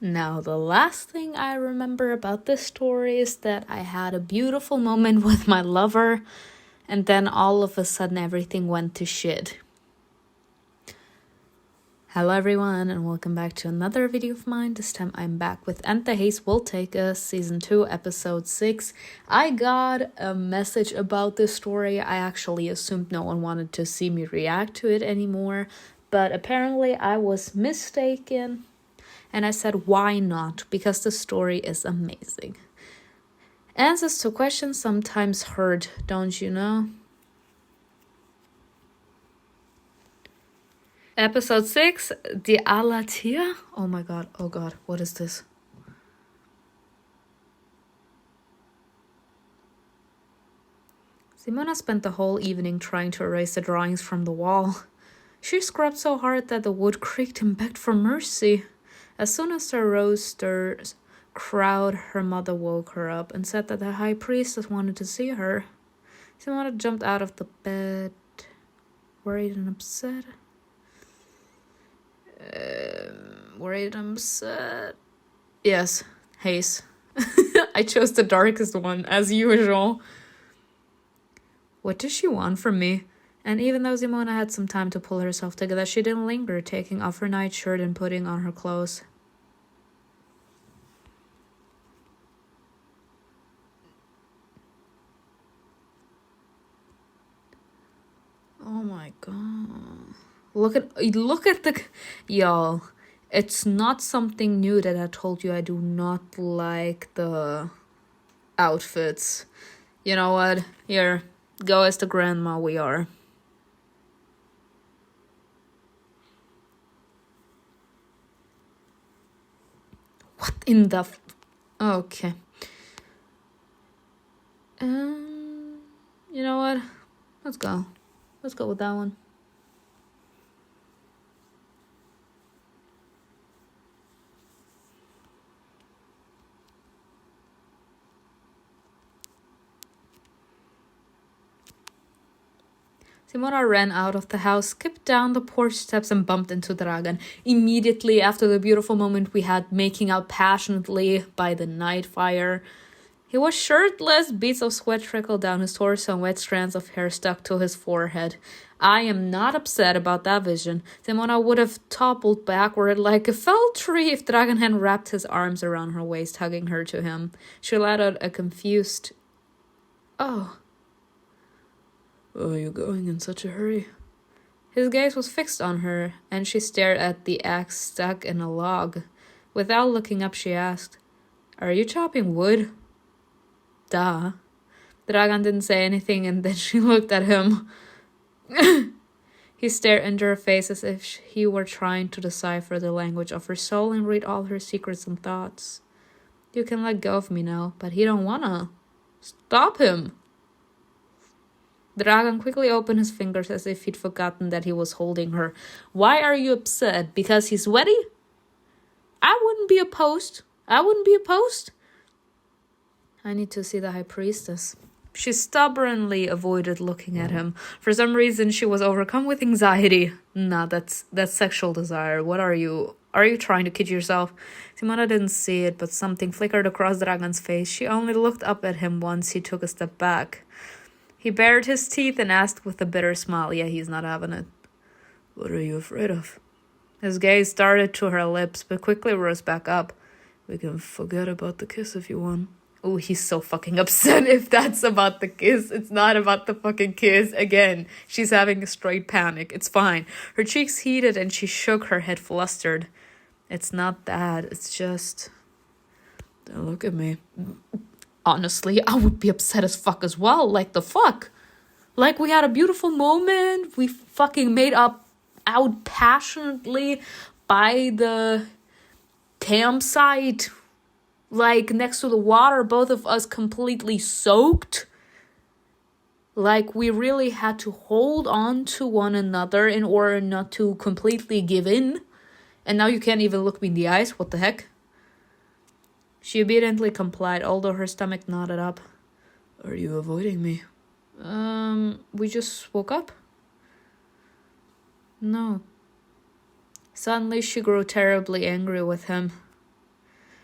Now, the last thing I remember about this story is that I had a beautiful moment with my lover, and then all of a sudden everything went to shit. Hello everyone, and welcome back to another video of mine. This time I'm back with And the Haze Will Take Us, Season 2, Episode 6. I got a message about this story. I actually assumed no one wanted to see me react to it anymore, but apparently I was mistaken. And I said, why not? Because the story is amazing. Answers to questions sometimes hurt, don't you know? Episode 6, Die Alatia. Oh my god, what is this? Simona spent the whole evening trying to erase the drawings from the wall. She scrubbed so hard that the wood creaked and begged for mercy. As soon as the roasters crowd, her mother woke her up and said that the high priestess wanted to see her. Simona jumped out of the bed, worried and upset. Yes, Haze. I chose the darkest one, as usual. What does she want from me? And even though Simona had some time to pull herself together, she didn't linger, taking off her nightshirt and putting on her clothes. Oh my god. Look at the... Y'all, it's not something new that I told you I do not like the outfits. You know what? Here, go as the grandma we are. What in the... Okay. You know what? Let's go. Let's go with that one. Simona ran out of the house, skipped down the porch steps, and bumped into DRAGAN. Immediately after the beautiful moment we had making out passionately by the night fire. He was shirtless, beads of sweat trickled down his torso and wet strands of hair stuck to his forehead. I am not upset about that vision. Simona would have toppled backward like a felled tree if DRAGAN had wrapped his arms around her waist, hugging her to him. She let out a confused, "Oh. Where are you going in such a hurry?" His gaze was fixed on her, and she stared at the axe stuck in a log. Without looking up, she asked, "Are you chopping wood?" Duh. DRAGAN didn't say anything, and then she looked at him. He stared into her face as if he were trying to decipher the language of her soul and read all her secrets and thoughts. You can let go of me now, but he don't wanna. Stop him. DRAGAN quickly opened his fingers as if he'd forgotten that he was holding her. Why are you upset? Because he's sweaty? I wouldn't be opposed. I need to see the high priestess. She stubbornly avoided looking at him. For some reason, she was overcome with anxiety. Nah, that's sexual desire. What are you? Are you trying to kid yourself? Simona didn't see it, but something flickered across DRAGAN's face. She only looked up at him once he took a step back. He bared his teeth and asked with a bitter smile, yeah, he's not having it. What are you afraid of? His gaze darted to her lips, but quickly rose back up. We can forget about the kiss if you want. Oh, he's so fucking upset if that's about the kiss. It's not about the fucking kiss. Again, she's having a straight panic. It's fine. Her cheeks heated and she shook her head flustered. It's not that. It's just... Don't look at me. Honestly, I would be upset as fuck as well. Like, the fuck? Like, we had a beautiful moment. We fucking made up out passionately by the campsite. Like, next to the water, both of us completely soaked. Like, we really had to hold on to one another in order not to completely give in. And now you can't even look me in the eyes. What the heck? She obediently complied, although her stomach knotted up. Are you avoiding me? We just woke up. No. Suddenly she grew terribly angry with him.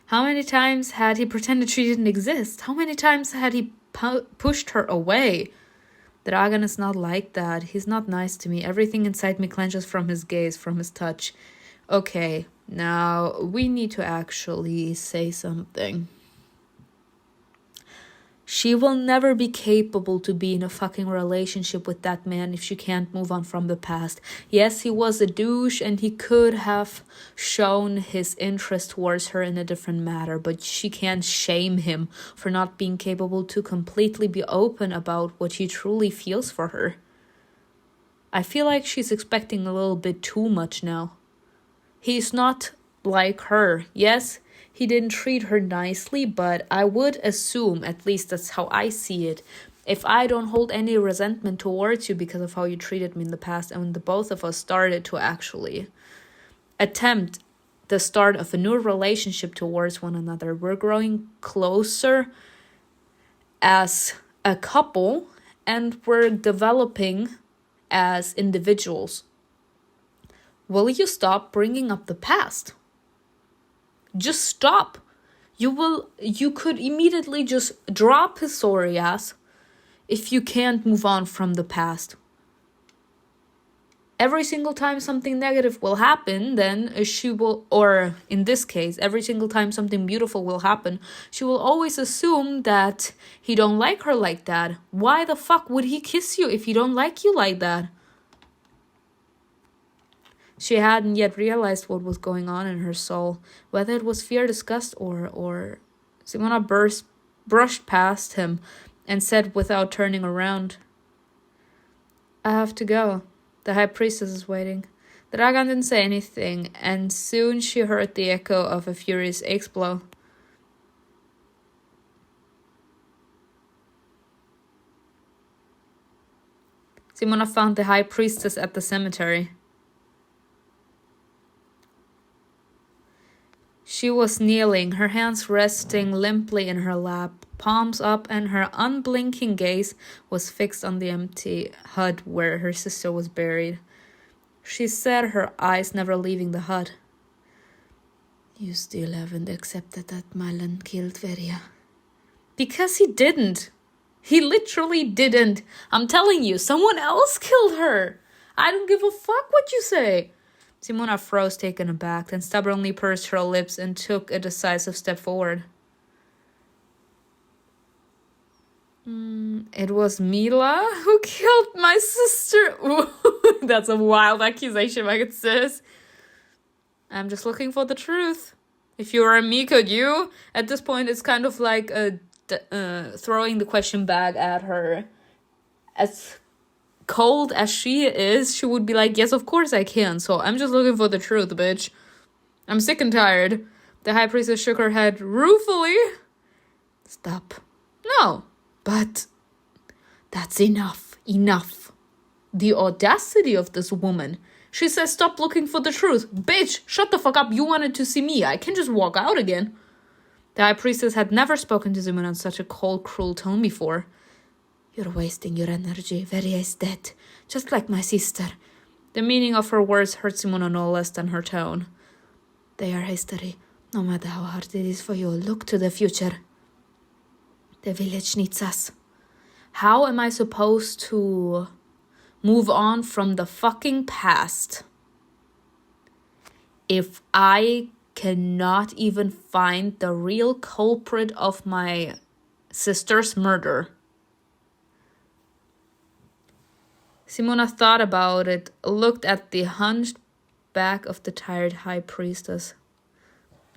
How many times had he pretended she didn't exist? How many times had he pushed her away? DRAGAN is not like that. He's not nice to me. Everything inside me clenches from his gaze, from his touch. Okay, now we need to actually say something. She will never be capable to be in a fucking relationship with that man if she can't move on from the past. Yes, he was a douche and he could have shown his interest towards her in a different manner, but she can't shame him for not being capable to completely be open about what he truly feels for her. I feel like she's expecting a little bit too much now. He's not like her. Yes, he didn't treat her nicely, but I would assume, at least that's how I see it, if I don't hold any resentment towards you because of how you treated me in the past, and when the both of us started to actually attempt the start of a new relationship towards one another, we're growing closer as a couple and we're developing as individuals. Will you stop bringing up the past? Just stop. You could immediately just drop his sorry ass if you can't move on from the past. Every single time something negative will happen, then she will, or in this case, every single time something beautiful will happen, she will always assume that he don't like her like that. Why the fuck would he kiss you if he don't like you like that? She hadn't yet realized what was going on in her soul, whether it was fear, disgust, or Simona brushed past him and said without turning around, I have to go. The high priestess is waiting. DRAGAN didn't say anything, and soon she heard the echo of a furious axe blow. Simona found the high priestess at the cemetery. She was kneeling, her hands resting limply in her lap, palms up, and her unblinking gaze was fixed on the empty hut where her sister was buried. She said, her eyes never leaving the hut. You still haven't accepted that Malin killed Verja. Because he didn't. He literally didn't. I'm telling you, someone else killed her. I don't give a fuck what you say. Simona froze, taken aback, then stubbornly pursed her lips and took a decisive step forward. It was Mila who killed my sister. That's a wild accusation, like it says. I'm just looking for the truth. If you were me, could you? At this point, it's kind of like throwing the question back at her. As cold as she is, she would be like, yes, of course I can. So I'm just looking for the truth, bitch. I'm sick and tired. The high priestess shook her head ruefully. Stop. No, but that's enough. Enough. The audacity of this woman. She says, stop looking for the truth. Bitch, shut the fuck up. You wanted to see me. I can just walk out again. The high priestess had never spoken to Simona in such a cold, cruel tone before. You're wasting your energy. Verja is dead, just like my sister. The meaning of her words hurt Simona no less than her tone. They are history, no matter how hard it is for you. Look to the future. The village needs us. How am I supposed to move on from the fucking past if I cannot even find the real culprit of my sister's murder? Simona thought about it, looked at the hunched back of the tired high priestess.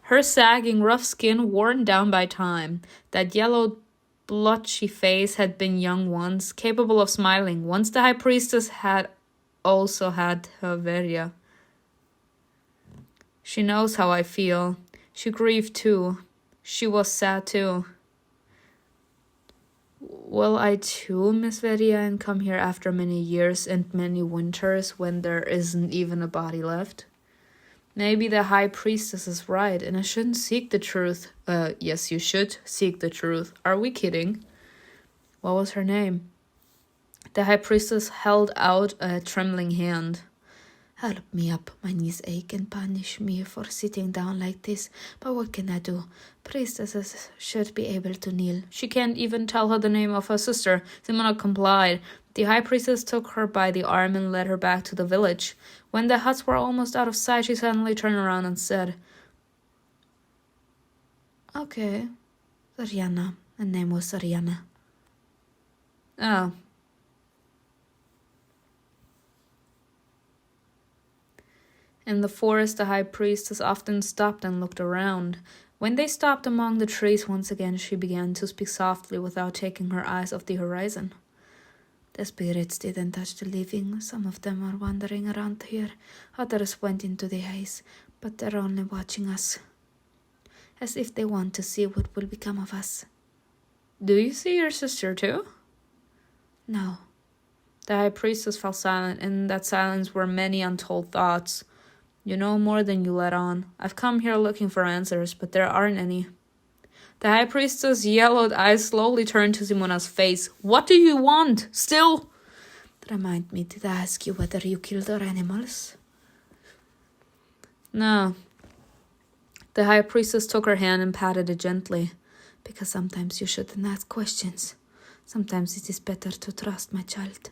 Her sagging, rough skin worn down by time, that yellow, blotchy face had been young once, capable of smiling. Once the high priestess had also had her Verja. She knows how I feel. She grieved too. She was sad too. Will I too miss Verja and come here after many years and many winters when there isn't even a body left? Maybe the high priestess is right and I shouldn't seek the truth. Yes, you should seek the truth. Are we kidding? What was her name? The high priestess held out a trembling hand. Help me up, my knees ache and punish me for sitting down like this, but what can I do? Priestesses should be able to kneel. She can't even tell her the name of her sister. Simona complied. The high priestess took her by the arm and led her back to the village. When the huts were almost out of sight, she suddenly turned around and said, Okay, Sariana. Her name was Sariana. Oh. In the forest, the high priestess often stopped and looked around. When they stopped among the trees once again, she began to speak softly without taking her eyes off the horizon. The spirits didn't touch the living. Some of them are wandering around here. Others went into the haze, but they're only watching us. As if they want to see what will become of us. Do you see your sister too? No. The high priestess fell silent. In that silence were many untold thoughts. You know more than you let on. I've come here looking for answers, but there aren't any. The high priestess' yellowed eyes slowly turned to Simona's face. What do you want? Still? Remind me, did I ask you whether you killed our animals? No. The high priestess took her hand and patted it gently. Because sometimes you shouldn't ask questions. Sometimes it is better to trust, my child.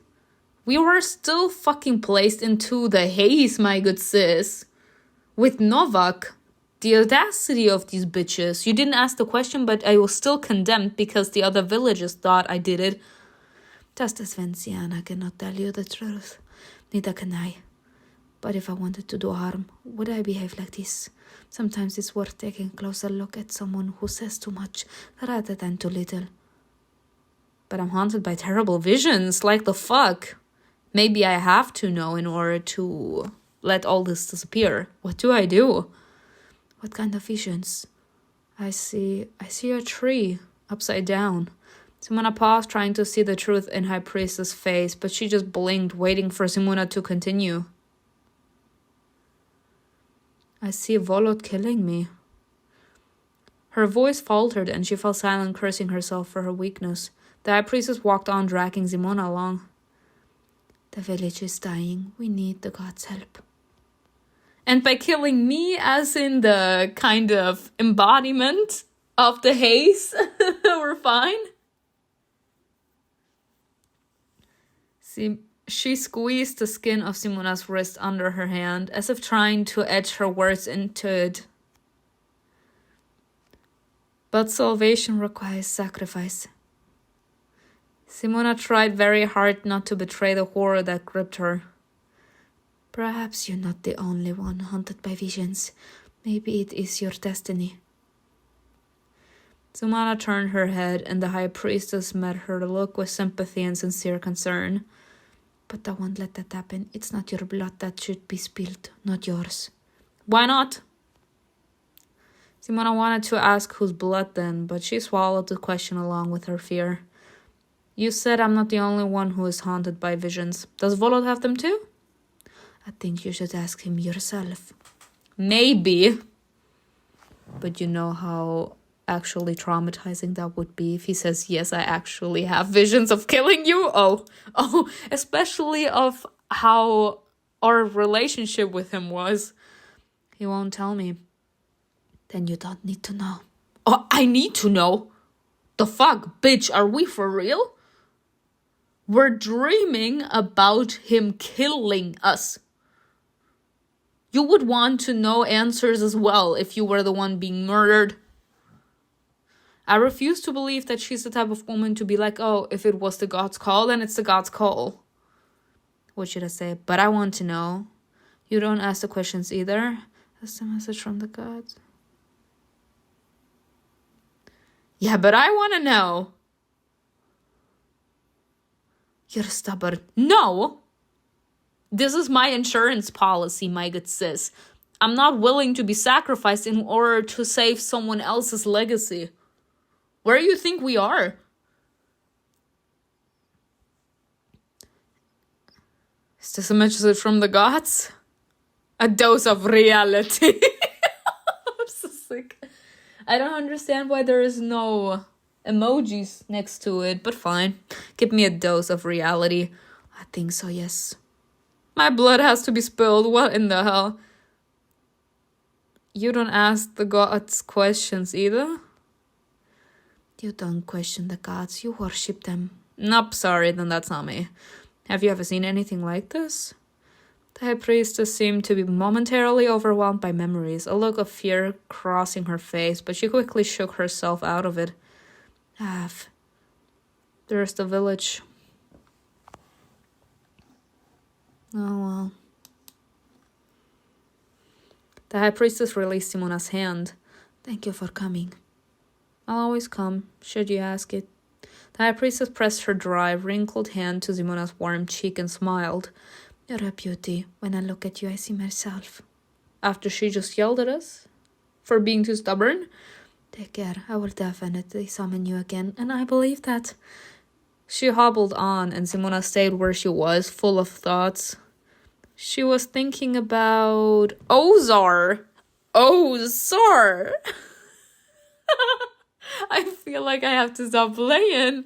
We were still fucking placed into the haze, my good sis. With Novak. The audacity of these bitches. You didn't ask the question, but I was still condemned because the other villagers thought I did it. Just as Venciana cannot tell you the truth. Neither can I. But if I wanted to do harm, would I behave like this? Sometimes it's worth taking a closer look at someone who says too much rather than too little. But I'm haunted by terrible visions. Like the fuck? Maybe I have to know in order to let all this disappear. What do I do? What kind of visions? I see a tree upside down. Simona paused, trying to see the truth in High Priestess' face, but she just blinked, waiting for Simona to continue. I see Volot killing me. Her voice faltered and she fell silent, cursing herself for her weakness. The High Priestess walked on, dragging Simona along. The village is dying. We need the gods' help. And by killing me, as in the kind of embodiment of the haze, we're fine? She squeezed the skin of Simona's wrist under her hand, as if trying to etch her words into it. But salvation requires sacrifice. Simona tried very hard not to betray the horror that gripped her. Perhaps you're not the only one haunted by visions. Maybe it is your destiny. Simona turned her head, and the High Priestess met her look with sympathy and sincere concern. But I won't let that happen. It's not your blood that should be spilled, not yours. Why not? Simona wanted to ask whose blood then, but she swallowed the question along with her fear. You said I'm not the only one who is haunted by visions. Does Volot have them too? I think you should ask him yourself. Maybe. But you know how actually traumatizing that would be if he says, yes, I actually have visions of killing you. Oh, especially of how our relationship with him was. He won't tell me. Then you don't need to know. Oh, I need to know. The fuck, bitch, are we for real? We're dreaming about him killing us. You would want to know answers as well if you were the one being murdered. I refuse to believe that she's the type of woman to be like, oh, if it was the God's call, then it's the God's call. What should I say? But I want to know. You don't ask the questions either. That's the message from the gods. Yeah, but I want to know. You're stubborn. No. This is my insurance policy, my good sis. I'm not willing to be sacrificed in order to save someone else's legacy. Where do you think we are? Is this a message from the gods? A dose of reality. I'm so sick. I don't understand why there is no emojis next to it, but fine. Give me a dose of reality. I think so, yes. My blood has to be spilled. What in the hell? You don't ask the gods questions either? You don't question the gods, you worship them. Nope, sorry, then that's not me. Have you ever seen anything like this? The high priestess seemed to be momentarily overwhelmed by memories, a look of fear crossing her face, but she quickly shook herself out of it. There's the village. Oh well. The high priestess released Simona's hand. Thank you for coming. I'll always come, should you ask it. The high priestess pressed her dry, wrinkled hand to Simona's warm cheek and smiled. You're a beauty. When I look at you, I see myself. After she just yelled at us? For being too stubborn? Take care. I will definitely summon you again, and I believe that. She hobbled on, and Simona stayed where she was, full of thoughts. She was thinking about OZAR. OZAR! I feel like I have to stop playing.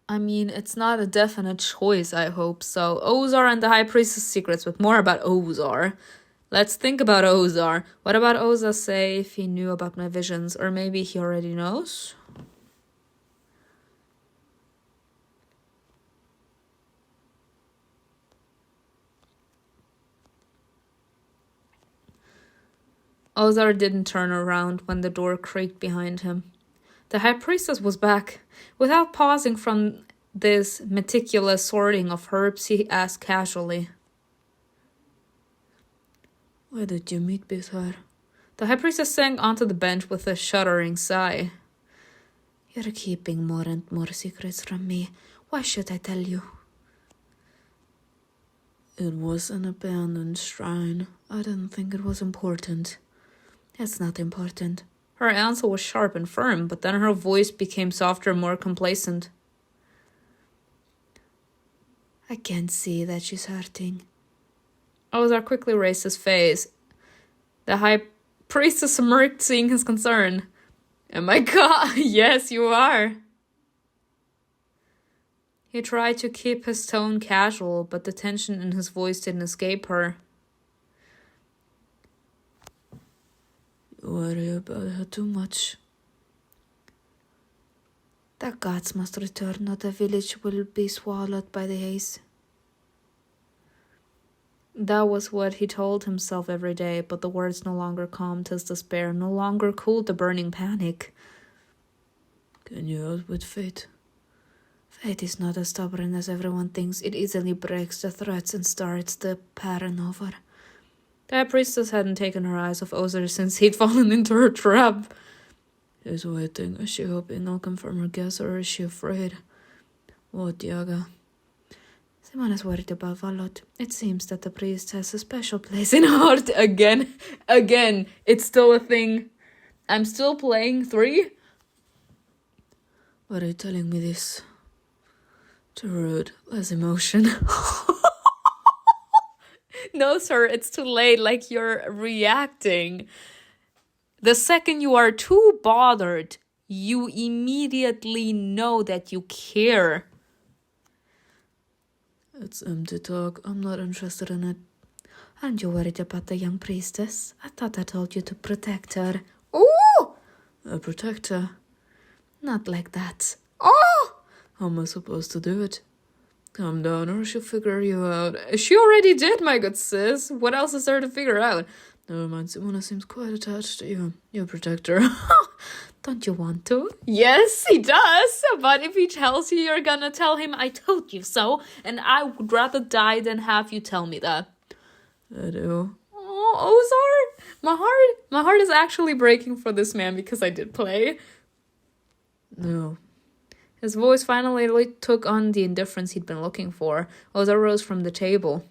I mean, it's not a definite choice, I hope. So, OZAR and the High Priestess secrets, with more about OZAR. Let's think about OZAR. What about Oza say if he knew about my visions? Or maybe he already knows? Ozar didn't turn around when the door creaked behind him. The High Priestess was back. Without pausing from this meticulous sorting of herbs, he asked casually, Where did you meet with her? The High Priestess sank onto the bench with a shuddering sigh. You're keeping more and more secrets from me. Why should I tell you? It was an abandoned shrine. I didn't think it was important. It's not important. Her answer was sharp and firm, but then her voice became softer and more complacent. I can't see that she's hurting. Ozar quickly raised his face. The High Priestess smirked, seeing his concern. Oh my god, yes, you are. He tried to keep his tone casual, but the tension in his voice didn't escape her. You worry about her too much. The gods must return, or the village will be swallowed by the haze. That was what he told himself every day, but the words no longer calmed his despair, no longer cooled the burning panic. Can you outwit fate? Fate is not as stubborn as everyone thinks. It easily breaks the threats and starts the pattern over. The High Priestess hadn't taken her eyes off Ozar since he'd fallen into her trap. She's waiting. Is she hoping I'll confirm her guess, or is she afraid? What, Yaga? Simon is worried about VOLOT. It seems that the priest has a special place in her heart again. It's still a thing. I'm still playing 3. Why are you telling me this? Too rude. Less emotion. No, sir, it's too late. Like, you're reacting. The second you are too bothered, you immediately know that you care. It's empty talk. I'm not interested in it. Aren't you worried about the young priestess? I thought I told you to protect her. Oh! Protect her? Not like that. Oh! How am I supposed to do it? Calm down, or she'll figure you out. She already did, my good sis. What else is there to figure out? Never mind, Simona seems quite attached to you. You protect her. Don't you want to? Yes, he does. But if he tells you, you're gonna tell him, I told you so. And I would rather die than have you tell me that. I do. Oh, Ozar. My heart is actually breaking for this man because I did play. No. His voice finally took on the indifference he'd been looking for. Ozar rose from the table.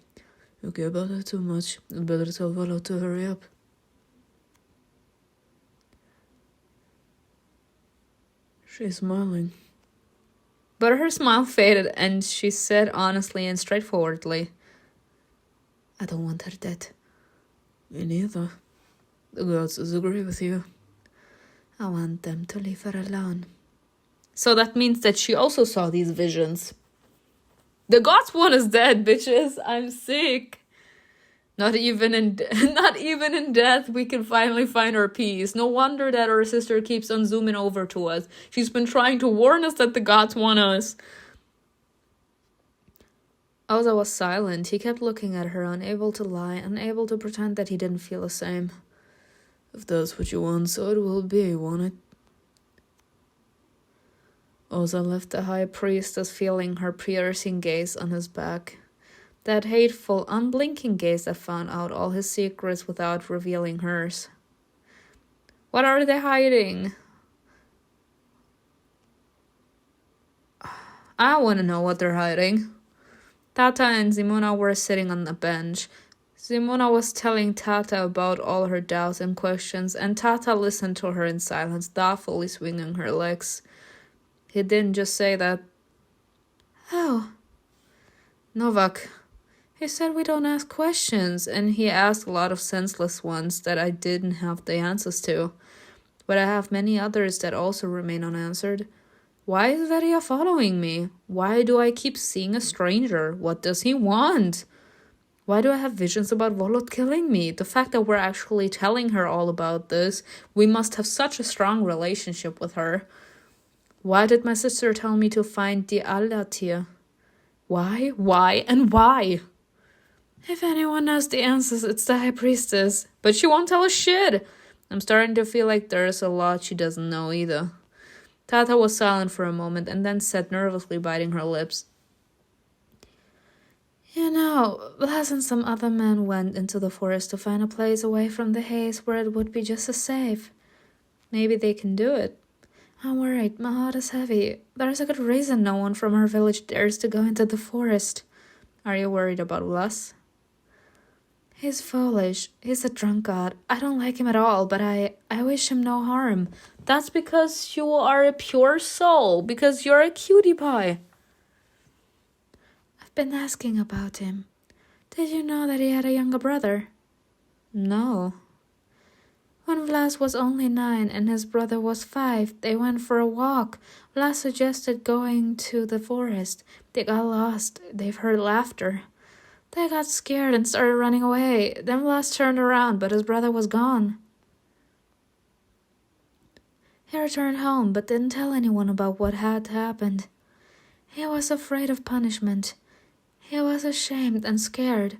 You care about her too much. You'd better tell VOLOT to hurry up. She's smiling. But her smile faded, and she said honestly and straightforwardly, I don't want her dead. Me neither. The gods disagree with you. I want them to leave her alone. So that means that she also saw these visions. The God's one is dead, bitches. I'm sick. Not even in death we can finally find our peace. No wonder that our sister keeps on zooming over to us. She's been trying to warn us that the gods want us. Oza was silent. He kept looking at her, unable to lie, unable to pretend that he didn't feel the same. If that's what you want, so it will be, won't it? Oza left the high priestess feeling her piercing gaze on his back. That hateful, unblinking gaze that found out all his secrets without revealing hers. What are they hiding? I want to know what they're hiding. Tata and Simona were sitting on the bench. Simona was telling Tata about all her doubts and questions, and Tata listened to her in silence, thoughtfully swinging her legs. He didn't just say that. Oh. Novak. He said we don't ask questions, and he asked a lot of senseless ones that I didn't have the answers to. But I have many others that also remain unanswered. Why is Veria following me? Why do I keep seeing a stranger? What does he want? Why do I have visions about Volot killing me? The fact that we're actually telling her all about this, we must have such a strong relationship with her. Why did my sister tell me to find the Alatir? Why? Why? And why? If anyone knows the answers, it's the High Priestess. But she won't tell us shit. I'm starting to feel like there's a lot she doesn't know either. Tata was silent for a moment and then said, nervously biting her lips. You know, Blas and some other men went into the forest to find a place away from the haze where it would be just as safe. Maybe they can do it. I'm worried. My heart is heavy. There's a good reason no one from our village dares to go into the forest. Are you worried about Blas? He's foolish. He's a drunkard. I don't like him at all, but I wish him no harm. That's because you are a pure soul, because you're a cutie pie. I've been asking about him. Did you know that he had a younger brother? No. When Vlas was only 9 and his brother was 5, they went for a walk. Vlas suggested going to the forest. They got lost. They've heard laughter. They got scared and started running away. Then Vlas turned around, but his brother was gone. He returned home, but didn't tell anyone about what had happened. He was afraid of punishment. He was ashamed and scared.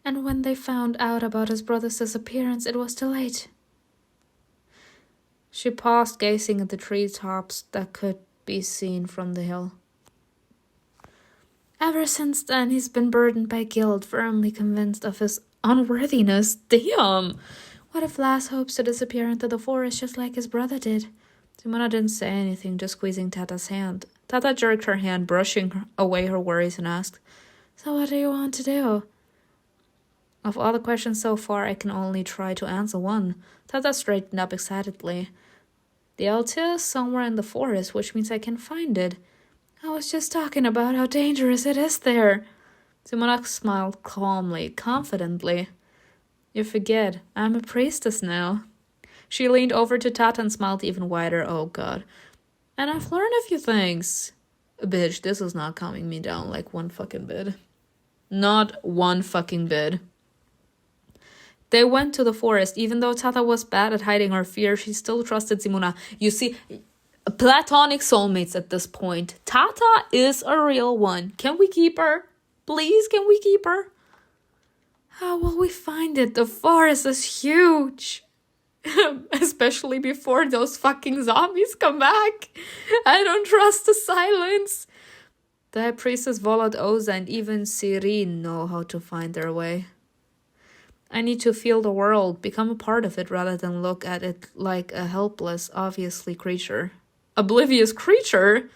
And when they found out about his brother's disappearance, it was too late. She paused, gazing at the treetops that could be seen from the hill. Ever since then, he's been burdened by guilt, firmly convinced of his unworthiness. Damn! What if Vlas hopes to disappear into the forest just like his brother did? Simona didn't say anything, just squeezing Tata's hand. Tata jerked her hand, brushing away her worries, and asked, So what do you want to do? Of all the questions so far, I can only try to answer one. Tata straightened up excitedly. The Altea is somewhere in the forest, which means I can find it. I was just talking about how dangerous it is there. Simona smiled calmly, confidently. You forget, I'm a priestess now. She leaned over to Tata and smiled even wider. Oh god. And I've learned a few things. Bitch, this is not calming me down like one fucking bit. Not one fucking bit. They went to the forest. Even though Tata was bad at hiding her fear, she still trusted Simona. You see, platonic soulmates at this point. Tata is a real one. Can we keep her? Please, can we keep her? How will we find it? The forest is huge. Especially before those fucking zombies come back. I don't trust the silence. The High Priestess Volot, Oza, and even Sirin know how to find their way. I need to feel the world, become a part of it, rather than look at it like a helpless, obviously creature. Oblivious creature?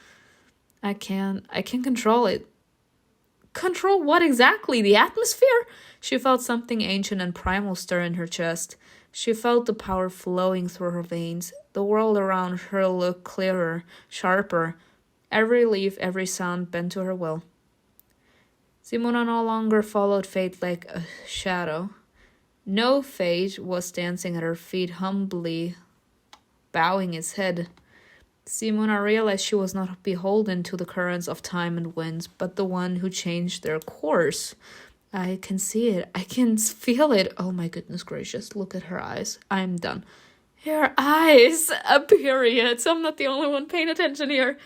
I can control it. Control what exactly? The atmosphere? She felt something ancient and primal stir in her chest. She felt the power flowing through her veins. The world around her looked clearer, sharper. Every leaf, every sound bent to her will. Simona no longer followed fate like a shadow. No fate was dancing at her feet humbly, bowing its head. Simona realized she was not beholden to the currents of time and winds, but the one who changed their course. I can see it. I can feel it. Oh my goodness gracious. Look at her eyes. I'm done. Her eyes. A period. So I'm not the only one paying attention here.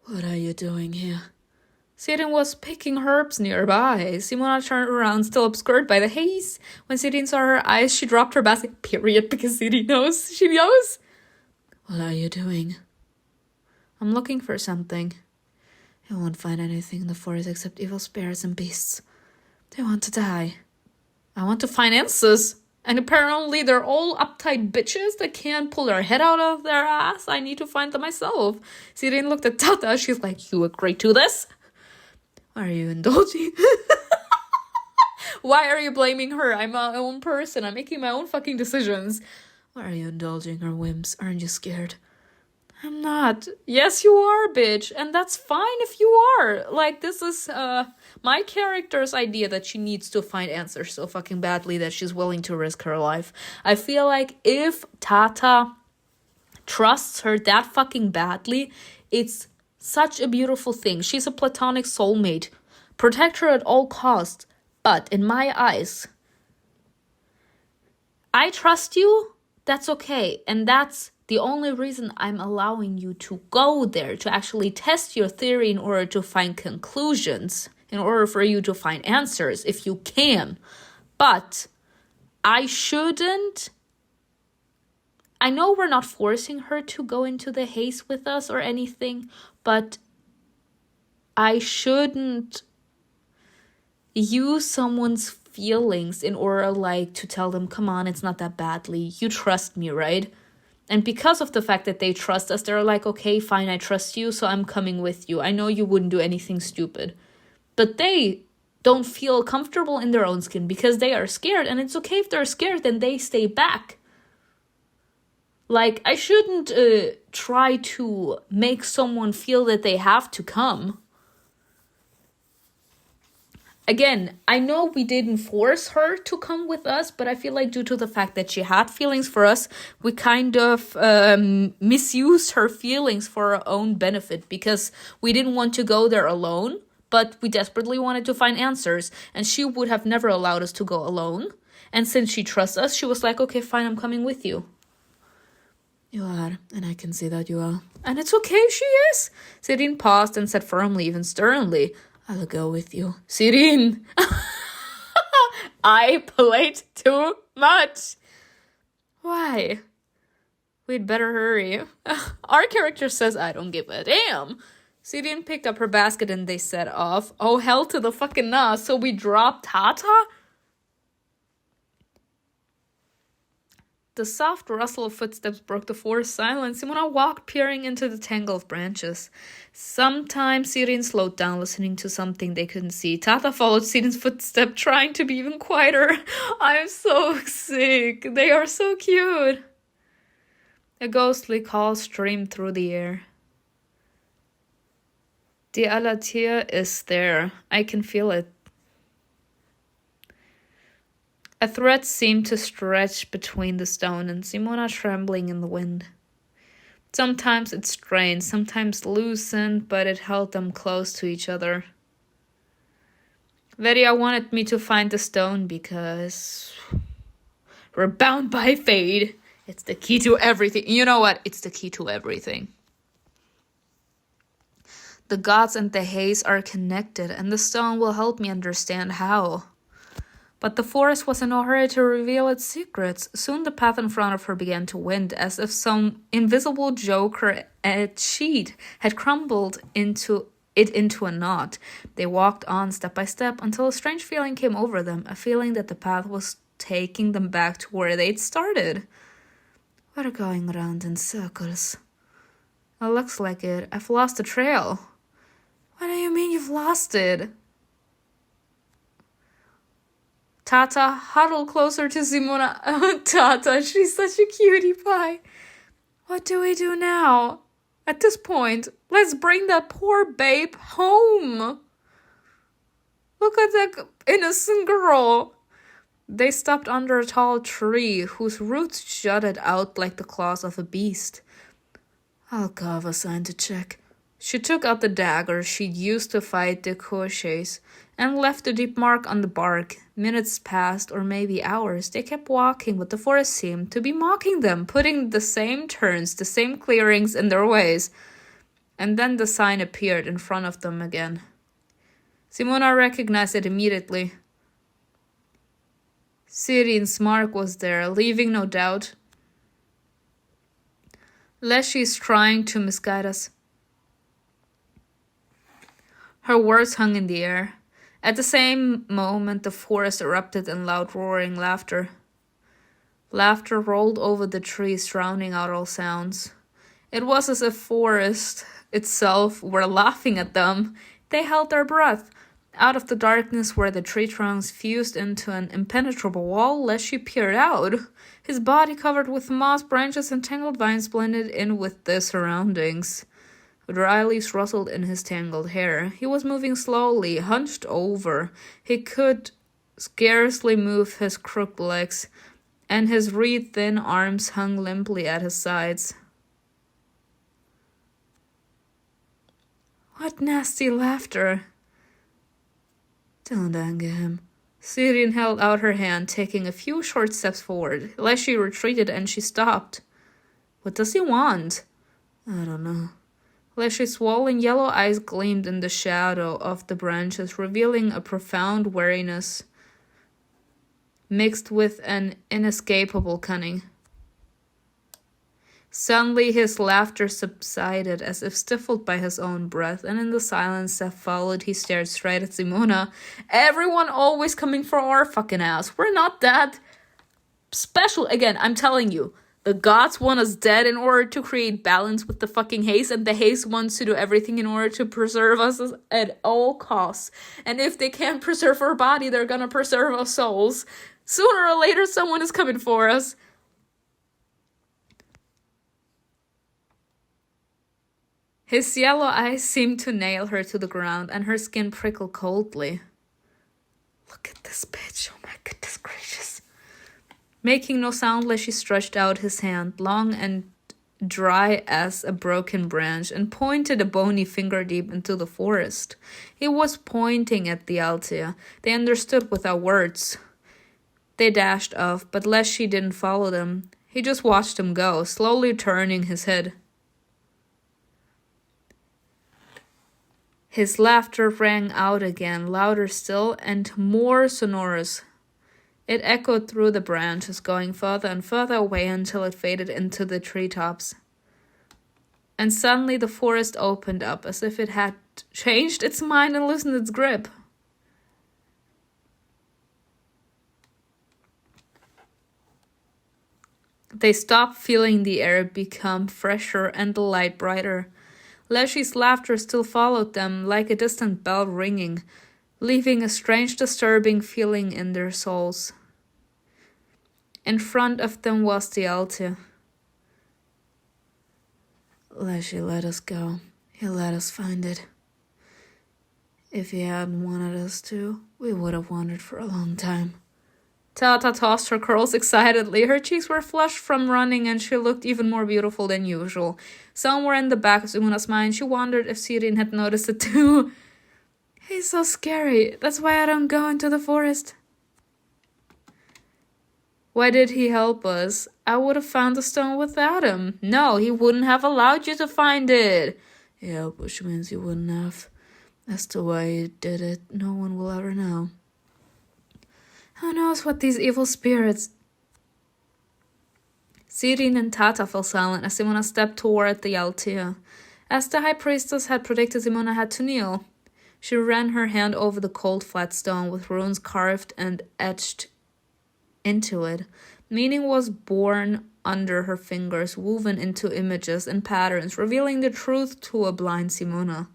What are you doing here? Sirin was picking herbs nearby. Simona turned around, still obscured by the haze. When Sirin saw her eyes, she dropped her basket. Period, because Sirin knows. She knows. What are you doing? I'm looking for something. You won't find anything in the forest except evil spirits and beasts. They want to die. I want to find answers. And apparently they're all uptight bitches that can't pull their head out of their ass. I need to find them myself. Sirin looked at Tata. She's like, you agree to this? Why are you indulging? Why are you blaming her? I'm my own person. I'm making my own fucking decisions. Why are you indulging her whims? Aren't you scared? I'm not. Yes, you are, bitch. And that's fine if you are. Like, this is my character's idea that she needs to find answers so fucking badly that she's willing to risk her life. I feel like if Tata trusts her that fucking badly, it's such a beautiful thing. She's a platonic soulmate. Protect her at all costs. But in my eyes, I trust you. That's okay. And that's the only reason I'm allowing you to go there, to actually test your theory in order to find conclusions, in order for you to find answers, if you can. But I shouldn't. I know we're not forcing her to go into the haze with us or anything, but I shouldn't use someone's feelings in order, like, to tell them, come on, it's not that badly. You trust me, right? And because of the fact that they trust us, they're like, okay, fine, I trust you, so I'm coming with you. I know you wouldn't do anything stupid. But they don't feel comfortable in their own skin because they are scared. And it's okay if they're scared, then they stay back. Like, I shouldn't try to make someone feel that they have to come. Again, I know we didn't force her to come with us, but I feel like due to the fact that she had feelings for us, we kind of misused her feelings for our own benefit because we didn't want to go there alone, but we desperately wanted to find answers, and she would have never allowed us to go alone. And since she trusts us, she was like, okay, fine, I'm coming with you. You are, and I can see that you are. And it's okay if she is. Sirin paused and said firmly, even sternly, I'll go with you. Sirin! I played too much. Why? We'd better hurry. Our character says, I don't give a damn. Sirin picked up her basket and they set off. Oh, hell to the fucking nah. So we dropped Tata? The soft rustle of footsteps broke the forest silence. Simona walked, peering into the tangle of branches. Sometimes Sirin slowed down, listening to something they couldn't see. Tata followed Sirin's footstep, trying to be even quieter. I'm so sick. They are so cute. A ghostly call streamed through the air. The Alatir is there. I can feel it. A thread seemed to stretch between the stone and Simona trembling in the wind. Sometimes it strained, sometimes loosened, but it held them close to each other. Veria wanted me to find the stone because we're bound by fate. It's the key to everything. You know what? It's the key to everything. The gods and the haze are connected, and the stone will help me understand how. But the forest was in no hurry to reveal its secrets. Soon the path in front of her began to wind, as if some invisible joker at sheet had crumbled into a knot. They walked on step by step until a strange feeling came over them, a feeling that the path was taking them back to where they'd started. We're going around in circles. It looks like it. I've lost the trail. What do you mean you've lost it? Tata huddled closer to Simona. Oh, Tata, she's such a cutie pie. What do we do now? At this point, let's bring that poor babe home. Look at that innocent girl. They stopped under a tall tree whose roots jutted out like the claws of a beast. I'll carve a sign to check. She took out the dagger she'd used to fight the Haze and left a deep mark on the bark. Minutes passed, or maybe hours. They kept walking, but the forest seemed to be mocking them, putting the same turns, the same clearings in their ways. And then the sign appeared in front of them again. Simona recognized it immediately. Sirin's mark was there, leaving no doubt. Leshy's trying to misguide us. Her words hung in the air. At the same moment, the forest erupted in loud roaring laughter. Laughter rolled over the trees, drowning out all sounds. It was as if forest itself were laughing at them. They held their breath. Out of the darkness where the tree trunks fused into an impenetrable wall, Leshy peered out. His body covered with moss, branches, and tangled vines blended in with the surroundings. Dry leaves rustled in his tangled hair. He was moving slowly, hunched over. He could scarcely move his crooked legs, and his reed-thin arms hung limply at his sides. What nasty laughter! Don't anger him. Sirin held out her hand, taking a few short steps forward. Leshy retreated and she stopped. What does he want? I don't know. Leshy's swollen yellow eyes gleamed in the shadow of the branches, revealing a profound wariness mixed with an inescapable cunning. Suddenly his laughter subsided, as if stifled by his own breath, and in the silence that followed he stared straight at Simona. Everyone always coming for our fucking ass. We're not that special. Again, I'm telling you, the gods want us dead in order to create balance with the fucking Haze, and the Haze wants to do everything in order to preserve us at all costs. And if they can't preserve our body, they're gonna preserve our souls. Sooner or later, someone is coming for us. His yellow eyes seemed to nail her to the ground, and her skin prickled coldly. Look at this bitch. Oh my goodness gracious. Making no sound, Leshy stretched out his hand, long and dry as a broken branch, and pointed a bony finger deep into the forest. He was pointing at the Altea. They understood without words. They dashed off, but Leshy didn't follow them. He just watched them go, slowly turning his head. His laughter rang out again, louder still and more sonorous. It echoed through the branches, going further and further away until it faded into the treetops. And suddenly the forest opened up, as if it had changed its mind and loosened its grip. They stopped, feeling the air become fresher and the light brighter. Leshy's laughter still followed them, like a distant bell ringing, leaving a strange, disturbing feeling in their souls. In front of them was the Altea. Leshy let us go. He let us find it. If he hadn't wanted us to, we would have wandered for a long time. Tata tossed her curls excitedly. Her cheeks were flushed from running, and she looked even more beautiful than usual. Somewhere in the back of Simona's mind, she wondered if Sirin had noticed it too. He's so scary. That's why I don't go into the forest. Why did he help us? I would have found the stone without him. No, he wouldn't have allowed you to find it. Yeah, which means you wouldn't have. As to why he did it, no one will ever know. Who knows what these evil spirits... Sirin and Tata fell silent as Simona stepped toward the Altea. As the high priestess had predicted, Simona had to kneel. She ran her hand over the cold flat stone with runes carved and etched into it. Meaning was born under her fingers, woven into images and patterns, revealing the truth to a blind Simona.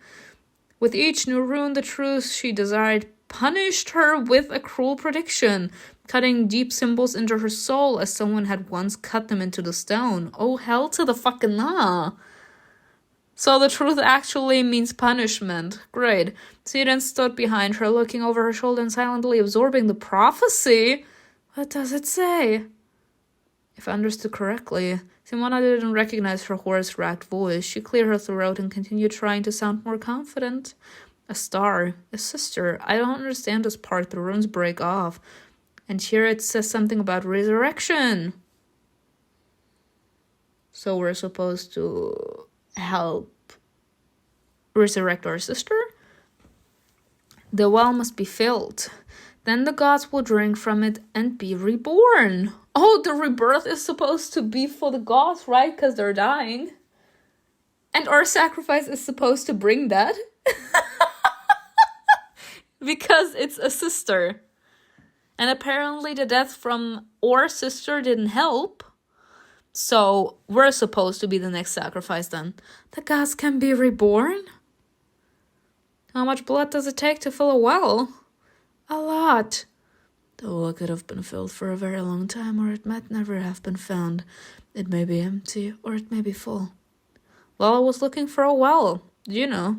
With each new rune, the truth she desired punished her with a cruel prediction, cutting deep symbols into her soul as someone had once cut them into the stone. Oh, hell to the fucking nah. So the truth actually means punishment. Great. Siren stood behind her, looking over her shoulder and silently absorbing the prophecy. What does it say? If I understood correctly, Simona didn't recognize her hoarse, ragged voice. She cleared her throat and continued trying to sound more confident. A star, a sister. I don't understand this part. The runes break off. And here it says something about resurrection. So we're supposed to help resurrect our sister? The well must be filled. Then the gods will drink from it and be reborn. Oh, the rebirth is supposed to be for the gods, right? Because they're dying. And our sacrifice is supposed to bring that. Because it's a sister. And apparently the death from our sister didn't help. So we're supposed to be the next sacrifice then. The gods can be reborn? How much blood does it take to fill a well? A lot. The well could have been filled for a very long time, or it might never have been found. It may be empty, or it may be full. Well, I was looking for a well, you know.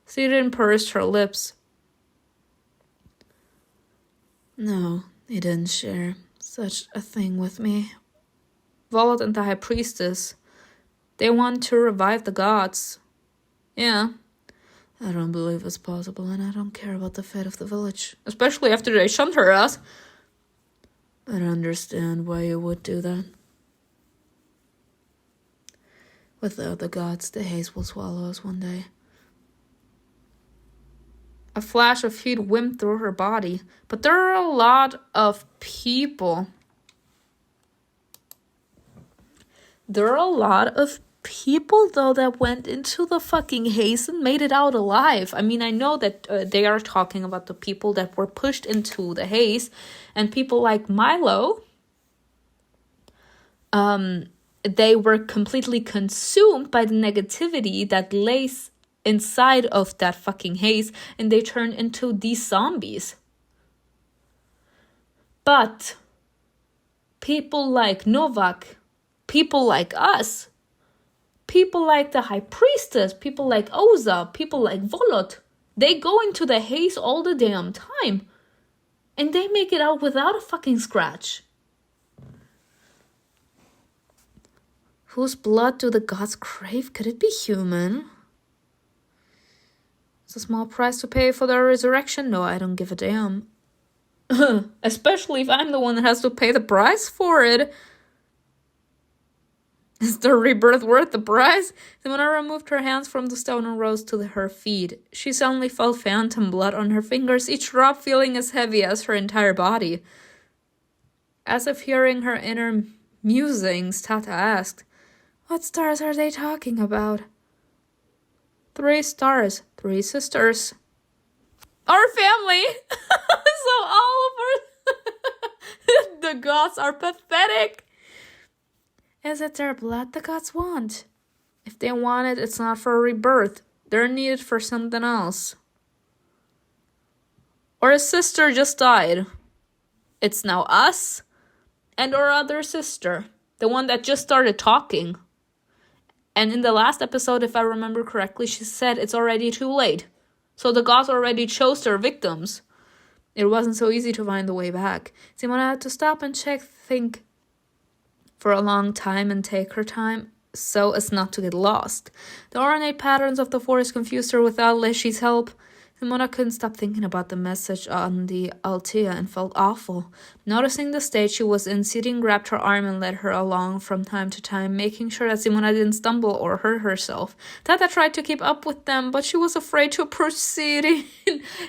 Sirin pursed her lips. No, he didn't share such a thing with me. Volot and the High Priestess, they want to revive the gods. Yeah. I don't believe it's possible, and I don't care about the fate of the village. Especially after they shunned her ass. I don't understand why you would do that. Without the gods, the haze will swallow us one day. A flash of heat whipped through her body. But there are a lot of people. There are a lot of people, though, that went into the fucking haze and made it out alive. I mean, I know that they are talking about the people that were pushed into the haze. And people like Milo, they were completely consumed by the negativity that lays inside of that fucking haze, and they turned into these zombies. But people like Novak, people like us, people like the High Priestess, people like OZAR, people like VOLOT, they go into the haze all the damn time. And they make it out without a fucking scratch. Whose blood do the gods crave? Could it be human? It's a small price to pay for their resurrection. No, I don't give a damn. Especially if I'm the one that has to pay the price for it. Is the rebirth worth the price? Simona removed her hands from the stone and rose to her feet. She suddenly felt phantom blood on her fingers, each drop feeling as heavy as her entire body. As if hearing her inner musings, Tata asked, "What stars are they talking about?" 3 stars, 3 sisters. Our family! So all of our... The gods are pathetic. Is it their blood the gods want? If they want it, it's not for a rebirth. They're needed for something else. Or a sister just died. It's now us and our other sister. The one that just started talking. And in the last episode, if I remember correctly, she said it's already too late. So the gods already chose their victims. It wasn't so easy to find the way back. Simona had to stop and think for a long time and take her time so as not to get lost. The ornate patterns of the forest confused her without Leshy's help. Simona couldn't stop thinking about the message on the Altea and felt awful. Noticing the state she was in, Sirin grabbed her arm and led her along from time to time, making sure that Simona didn't stumble or hurt herself. Tata tried to keep up with them, but she was afraid to approach Sirin.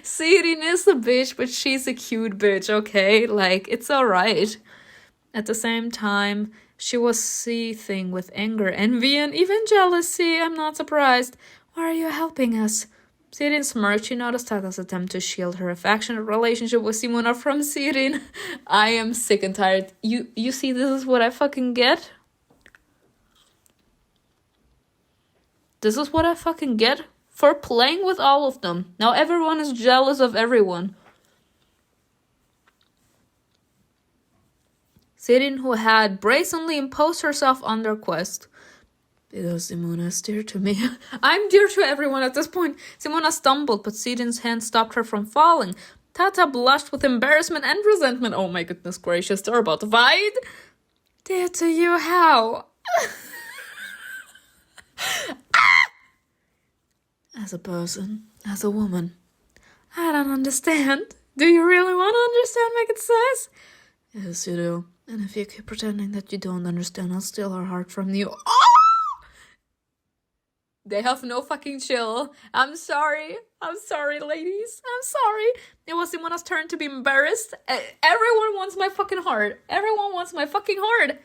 Sirin is a bitch, but she's a cute bitch, okay? Like, it's alright. At the same time, she was seething with anger, envy, and even jealousy. I'm not surprised. Why are you helping us? Sirin smirked. She noticed Tata's attempt to shield her affectionate relationship with Simona from Sirin. I am sick and tired. You see, this is what I fucking get? This is what I fucking get for playing with all of them. Now everyone is jealous of everyone. Sirin, who had brazenly imposed herself on their quest. Because Simona is dear to me. I'm dear to everyone at this point. Simona stumbled, but Sirin's hand stopped her from falling. Tata blushed with embarrassment and resentment. Oh my goodness gracious, they're about to fight. Did to you how? As a person, as a woman. I don't understand. Do you really want to understand, Megan says? Yes, you do. And if you keep pretending that you don't understand, I'll steal her heart from you. They have no fucking chill. I'm sorry, ladies. I'm sorry. It was Simona's turn to be embarrassed. Everyone wants my fucking heart. Everyone wants my fucking heart.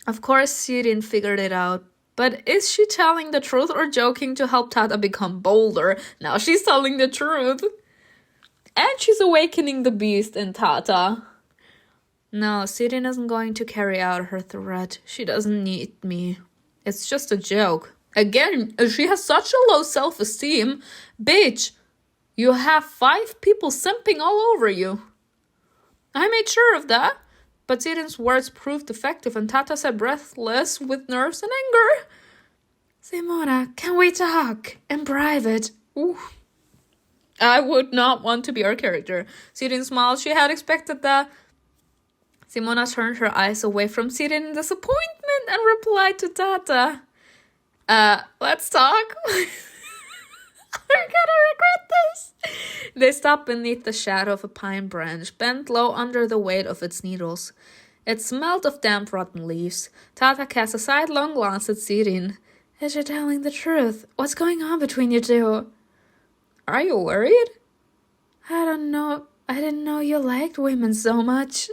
Of course, she didn't figure it out. But is she telling the truth or joking to help Tata become bolder? Now she's telling the truth. And she's awakening the beast in Tata. No, Sirin isn't going to carry out her threat. She doesn't need me. It's just a joke. Again, she has such a low self-esteem. Bitch, you have 5 people simping all over you. I made sure of that. But Sirin's words proved effective and Tata said breathless with nerves and anger. Simona, can we talk? In private? Ooh. I would not want to be our character. Sirin smiled. She had expected that. Simona turned her eyes away from Sirin in disappointment and replied to Tata. Let's talk. We're gonna regret this. They stopped beneath the shadow of a pine branch, bent low under the weight of its needles. It smelled of damp, rotten leaves. Tata cast a sidelong glance at Sirin. Is she telling the truth? What's going on between you two? Are you worried? I don't know. I didn't know you liked women so much.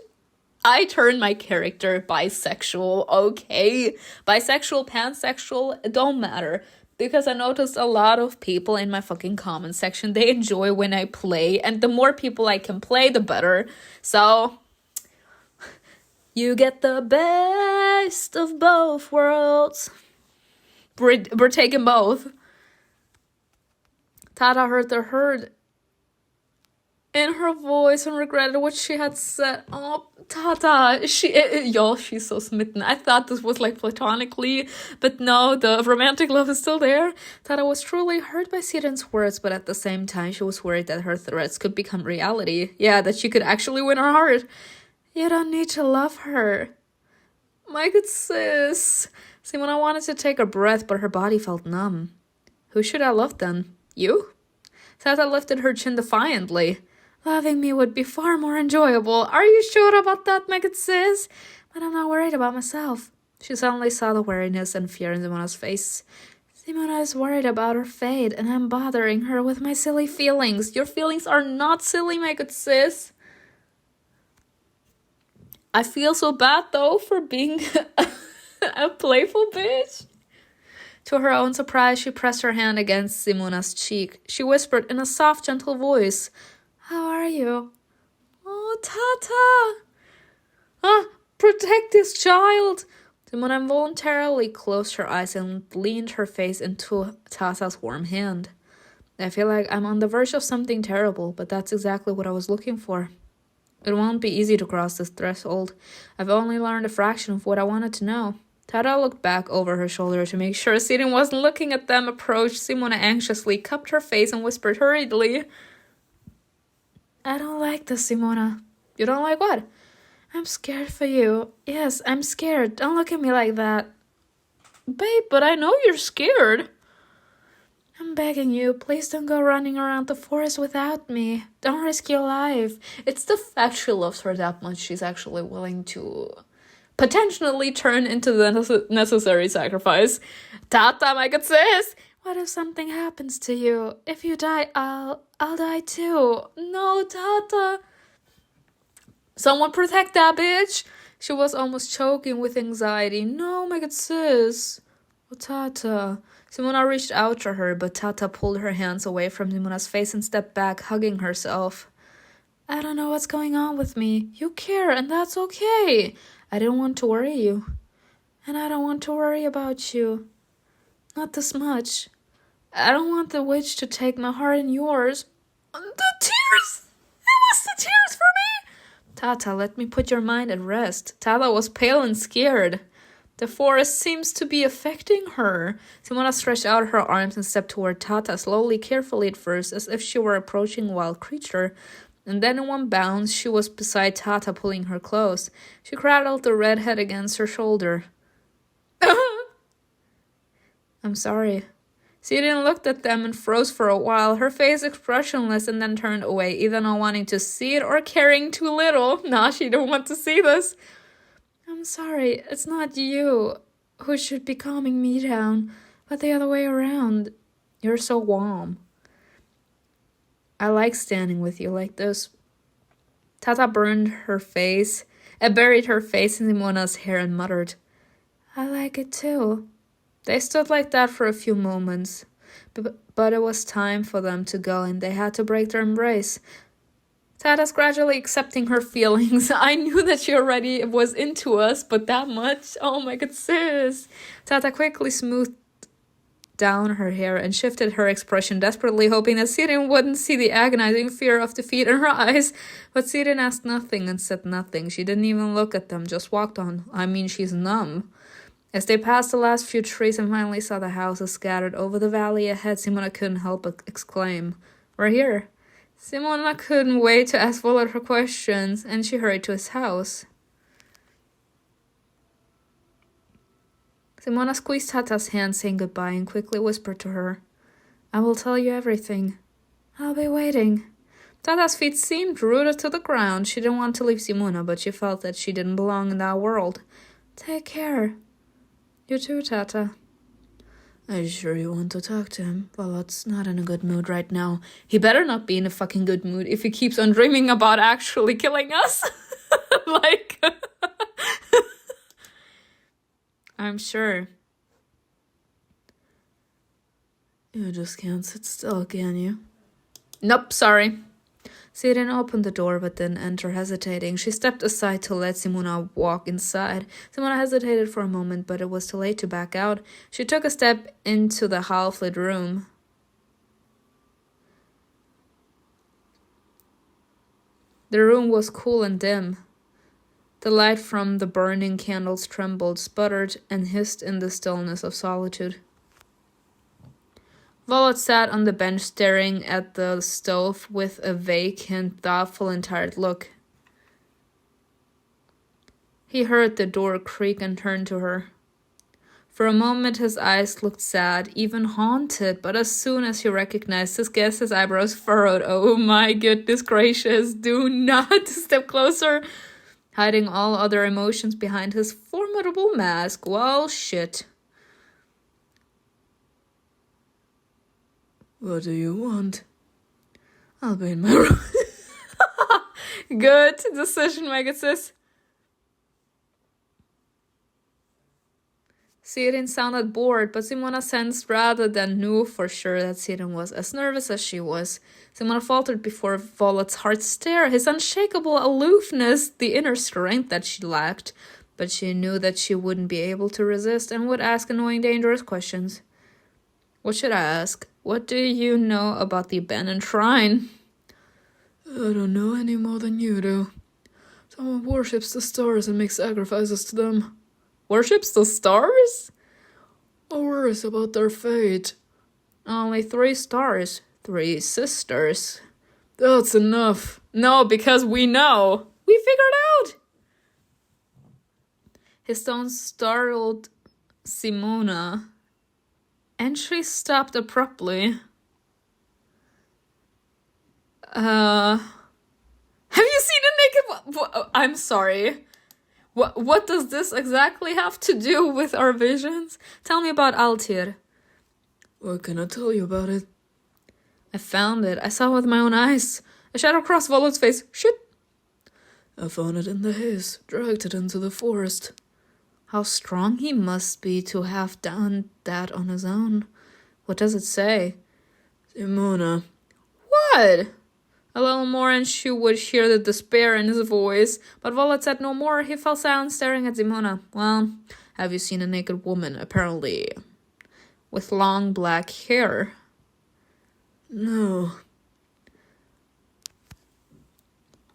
I turned my character bisexual, okay? Bisexual, pansexual, it don't matter. Because I noticed a lot of people in my fucking comment section, they enjoy when I play. And the more people I can play, the better. So, you get the best of both worlds. We're taking both. Tata heard the hurt in her voice and regretted what she had said. Oh, Tata, she's so smitten. I thought this was like platonically, but no, the romantic love is still there. Tata was truly hurt by Siren's words, but at the same time, she was worried that her threats could become reality. Yeah, that she could actually win her heart. You don't need to love her. My good sis. Simona wanted to take a breath, but her body felt numb. Who should I love then? You? Tata lifted her chin defiantly. Loving me would be far more enjoyable. Are you sure about that, my good sis? But I'm not worried about myself. She suddenly saw the weariness and fear in Simona's face. Simona is worried about her fate, and I'm bothering her with my silly feelings. Your feelings are not silly, my good sis. I feel so bad, though, for being a playful bitch. To her own surprise, she pressed her hand against Simona's cheek. She whispered in a soft, gentle voice, How are you? Oh, Tata! Protect this child! Simona involuntarily closed her eyes and leaned her face into Tata's warm hand. I feel like I'm on the verge of something terrible, but that's exactly what I was looking for. It won't be easy to cross this threshold. I've only learned a fraction of what I wanted to know. Tata looked back over her shoulder to make sure Sirin wasn't looking at them, approached Simona anxiously, cupped her face and whispered hurriedly, I don't like this, Simona. You don't like what? I'm scared for you. Yes, I'm scared. Don't look at me like that. Babe, but I know you're scared. I'm begging you, please don't go running around the forest without me. Don't risk your life. It's the fact she loves her that much she's actually willing to potentially turn into the necessary sacrifice. Tata, my good sis! What if something happens to you? If you die, I'll die too. No, Tata. Someone protect that bitch. She was almost choking with anxiety. No, my good sis. Oh, Tata. Simona reached out to her, but Tata pulled her hands away from Simona's face and stepped back, hugging herself. I don't know what's going on with me. You care, and that's okay. I didn't want to worry you. And I don't want to worry about you. Not this much. I don't want the witch to take my heart and yours. The tears! It was the tears for me! Tata, let me put your mind at rest. Tata was pale and scared. The forest seems to be affecting her. Simona stretched out her arms and stepped toward Tata, slowly, carefully at first, as if she were approaching a wild creature. And then in one bound, she was beside Tata, pulling her close. She cradled the redhead against her shoulder. I'm sorry. Sirin looked at them and froze for a while, her face expressionless, and then turned away, either not wanting to see it or caring too little. Nah, she don't want to see this. I'm sorry, it's not you who should be calming me down, but the other way around. You're so warm. I like standing with you like this. Tata buried her face in Simona's hair and muttered, I like it too. They stood like that for a few moments, but it was time for them to go and they had to break their embrace. Tata's gradually accepting her feelings. I knew that she already was into us, but that much? Oh my god, sis. Tata quickly smoothed down her hair and shifted her expression, desperately hoping that Sirin wouldn't see the agonizing fear of defeat in her eyes. But Sirin asked nothing and said nothing. She didn't even look at them, just walked on. I mean, she's numb. As they passed the last few trees and finally saw the houses scattered over the valley ahead, Simona couldn't help but exclaim, We're here. Simona couldn't wait to ask Volot her questions, and she hurried to his house. Simona squeezed Tata's hand, saying goodbye, and quickly whispered to her, I will tell you everything. I'll be waiting. Tata's feet seemed rooted to the ground. She didn't want to leave Simona, but she felt that she didn't belong in that world. Take care. You too, Tata. Are you sure you want to talk to him? Volot's not in a good mood right now. He better not be in a fucking good mood if he keeps on dreaming about actually killing us. Like... I'm sure. You just can't sit still, can you? Nope, sorry. Sirin opened the door but didn't enter, hesitating. She stepped aside to let Simona walk inside. Simona hesitated for a moment, but it was too late to back out. She took a step into the half-lit room. The room was cool and dim. The light from the burning candles trembled, sputtered, and hissed in the stillness of solitude. Volot sat on the bench staring at the stove with a vacant, thoughtful and tired look. He heard the door creak and turned to her. For a moment his eyes looked sad, even haunted, but as soon as he recognized his guest, his eyebrows furrowed. Oh my goodness gracious, do not step closer! Hiding all other emotions behind his formidable mask. Well, shit. What do you want? I'll be in my room. Good decision, Megasis. Sirin sounded bored, but Simona sensed rather than knew for sure that Sirin was as nervous as she was. Simona faltered before Volot's hard stare, his unshakable aloofness, the inner strength that she lacked. But she knew that she wouldn't be able to resist and would ask annoying, dangerous questions. What should I ask? What do you know about the abandoned shrine? I don't know any more than you do. Someone worships the stars and makes sacrifices to them. Worships the stars? Or worries about their fate. Only 3 stars. 3 sisters. That's enough. No, because we know. We figured out. His tone startled Simona, and she stopped abruptly. Have you seen a naked... I'm sorry. What does this exactly have to do with our visions? Tell me about Altir. What can I tell you about it? I found it. I saw it with my own eyes. A shadow crossed Volot's face. Shit. I found it in the Haze. Dragged it into the forest. How strong he must be to have done that on his own. What does it say? Simona. What? A little more and she would hear the despair in his voice. But Volot said no more. He fell silent, staring at Simona. Well, have you seen a naked woman, apparently with long black hair? No.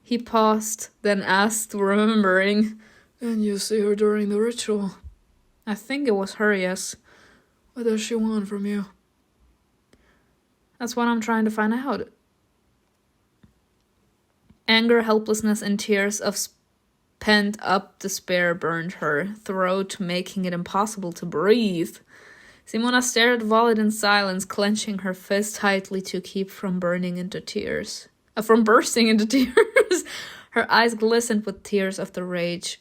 He paused, then asked, remembering. And you see her during the ritual? I think it was her, yes. What does she want from you? That's what I'm trying to find out. Anger, helplessness, and tears of pent-up despair burned her throat, making it impossible to breathe. Simona stared at VOLOT in silence, clenching her fist tightly to keep from bursting into tears. Her eyes glistened with tears of the rage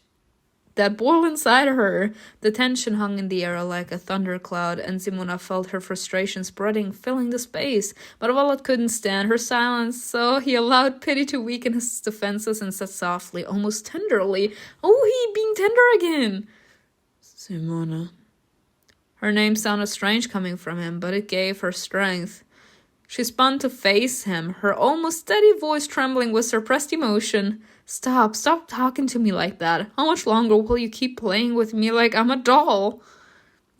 that boiled inside her. The tension hung in the air like a thundercloud, and Simona felt her frustration spreading, filling the space. But VOLOT couldn't stand her silence, so he allowed pity to weaken his defenses and said softly, almost tenderly, "Oh, he being tender again." Simona. Her name sounded strange coming from him, but it gave her strength. She spun to face him, her almost steady voice trembling with suppressed emotion. Stop talking to me like that. How much longer will you keep playing with me like I'm a doll?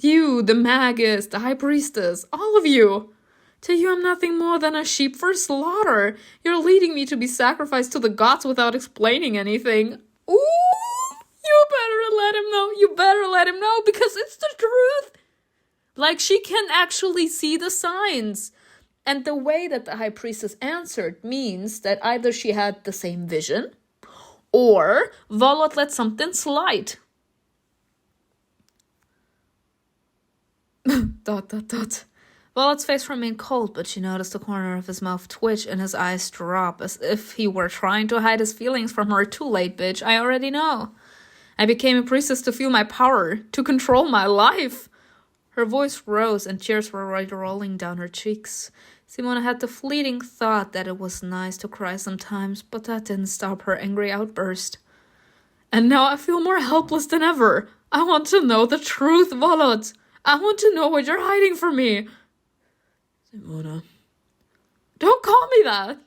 You, the Magus, the High Priestess, all of you. To you I'm nothing more than a sheep for slaughter. You're leading me to be sacrificed to the gods without explaining anything. Ooh, you better let him know. You better let him know, because it's the truth. Like, she can actually see the signs. And the way that the High Priestess answered means that either she had the same vision, or VOLOT let something slide. ... VOLOT's face remained cold, but she noticed the corner of his mouth twitch and his eyes drop, as if he were trying to hide his feelings from her. Too late, bitch. I already know. I became a priestess to feel my power, to control my life. Her voice rose and tears were rolling down her cheeks. Simona had the fleeting thought that it was nice to cry sometimes, but that didn't stop her angry outburst. And now I feel more helpless than ever. I want to know the truth, VOLOT. I want to know what you're hiding from me. Simona. Don't call me that.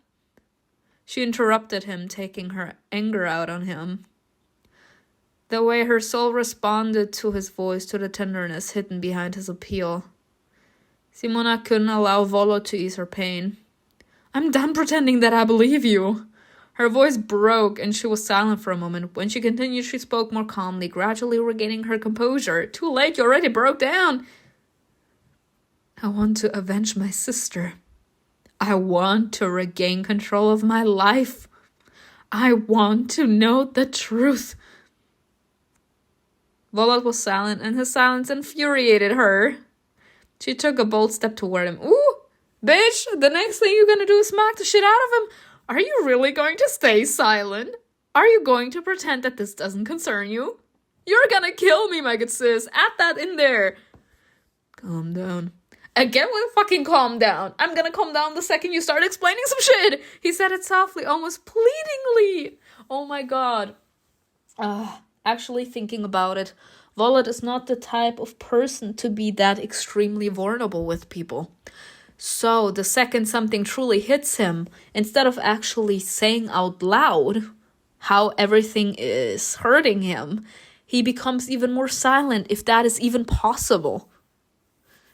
She interrupted him, taking her anger out on him. The way her soul responded to his voice, to the tenderness hidden behind his appeal. Simona couldn't allow VOLOT to ease her pain. I'm done pretending that I believe you. Her voice broke and she was silent for a moment. When she continued, she spoke more calmly, gradually regaining her composure. Too late, you already broke down. I want to avenge my sister. I want to regain control of my life. I want to know the truth. VOLOT was silent, and his silence infuriated her. She took a bold step toward him. Ooh, bitch, the next thing you're gonna do is smack the shit out of him. Are you really going to stay silent? Are you going to pretend that this doesn't concern you? You're gonna kill me, my good sis. Add that in there. Calm down. Again with fucking calm down. I'm gonna calm down the second you start explaining some shit. He said it softly, almost pleadingly. Oh my god. Actually thinking about it, VOLOT is not the type of person to be that extremely vulnerable with people. So the second something truly hits him, instead of actually saying out loud how everything is hurting him, he becomes even more silent, if that is even possible.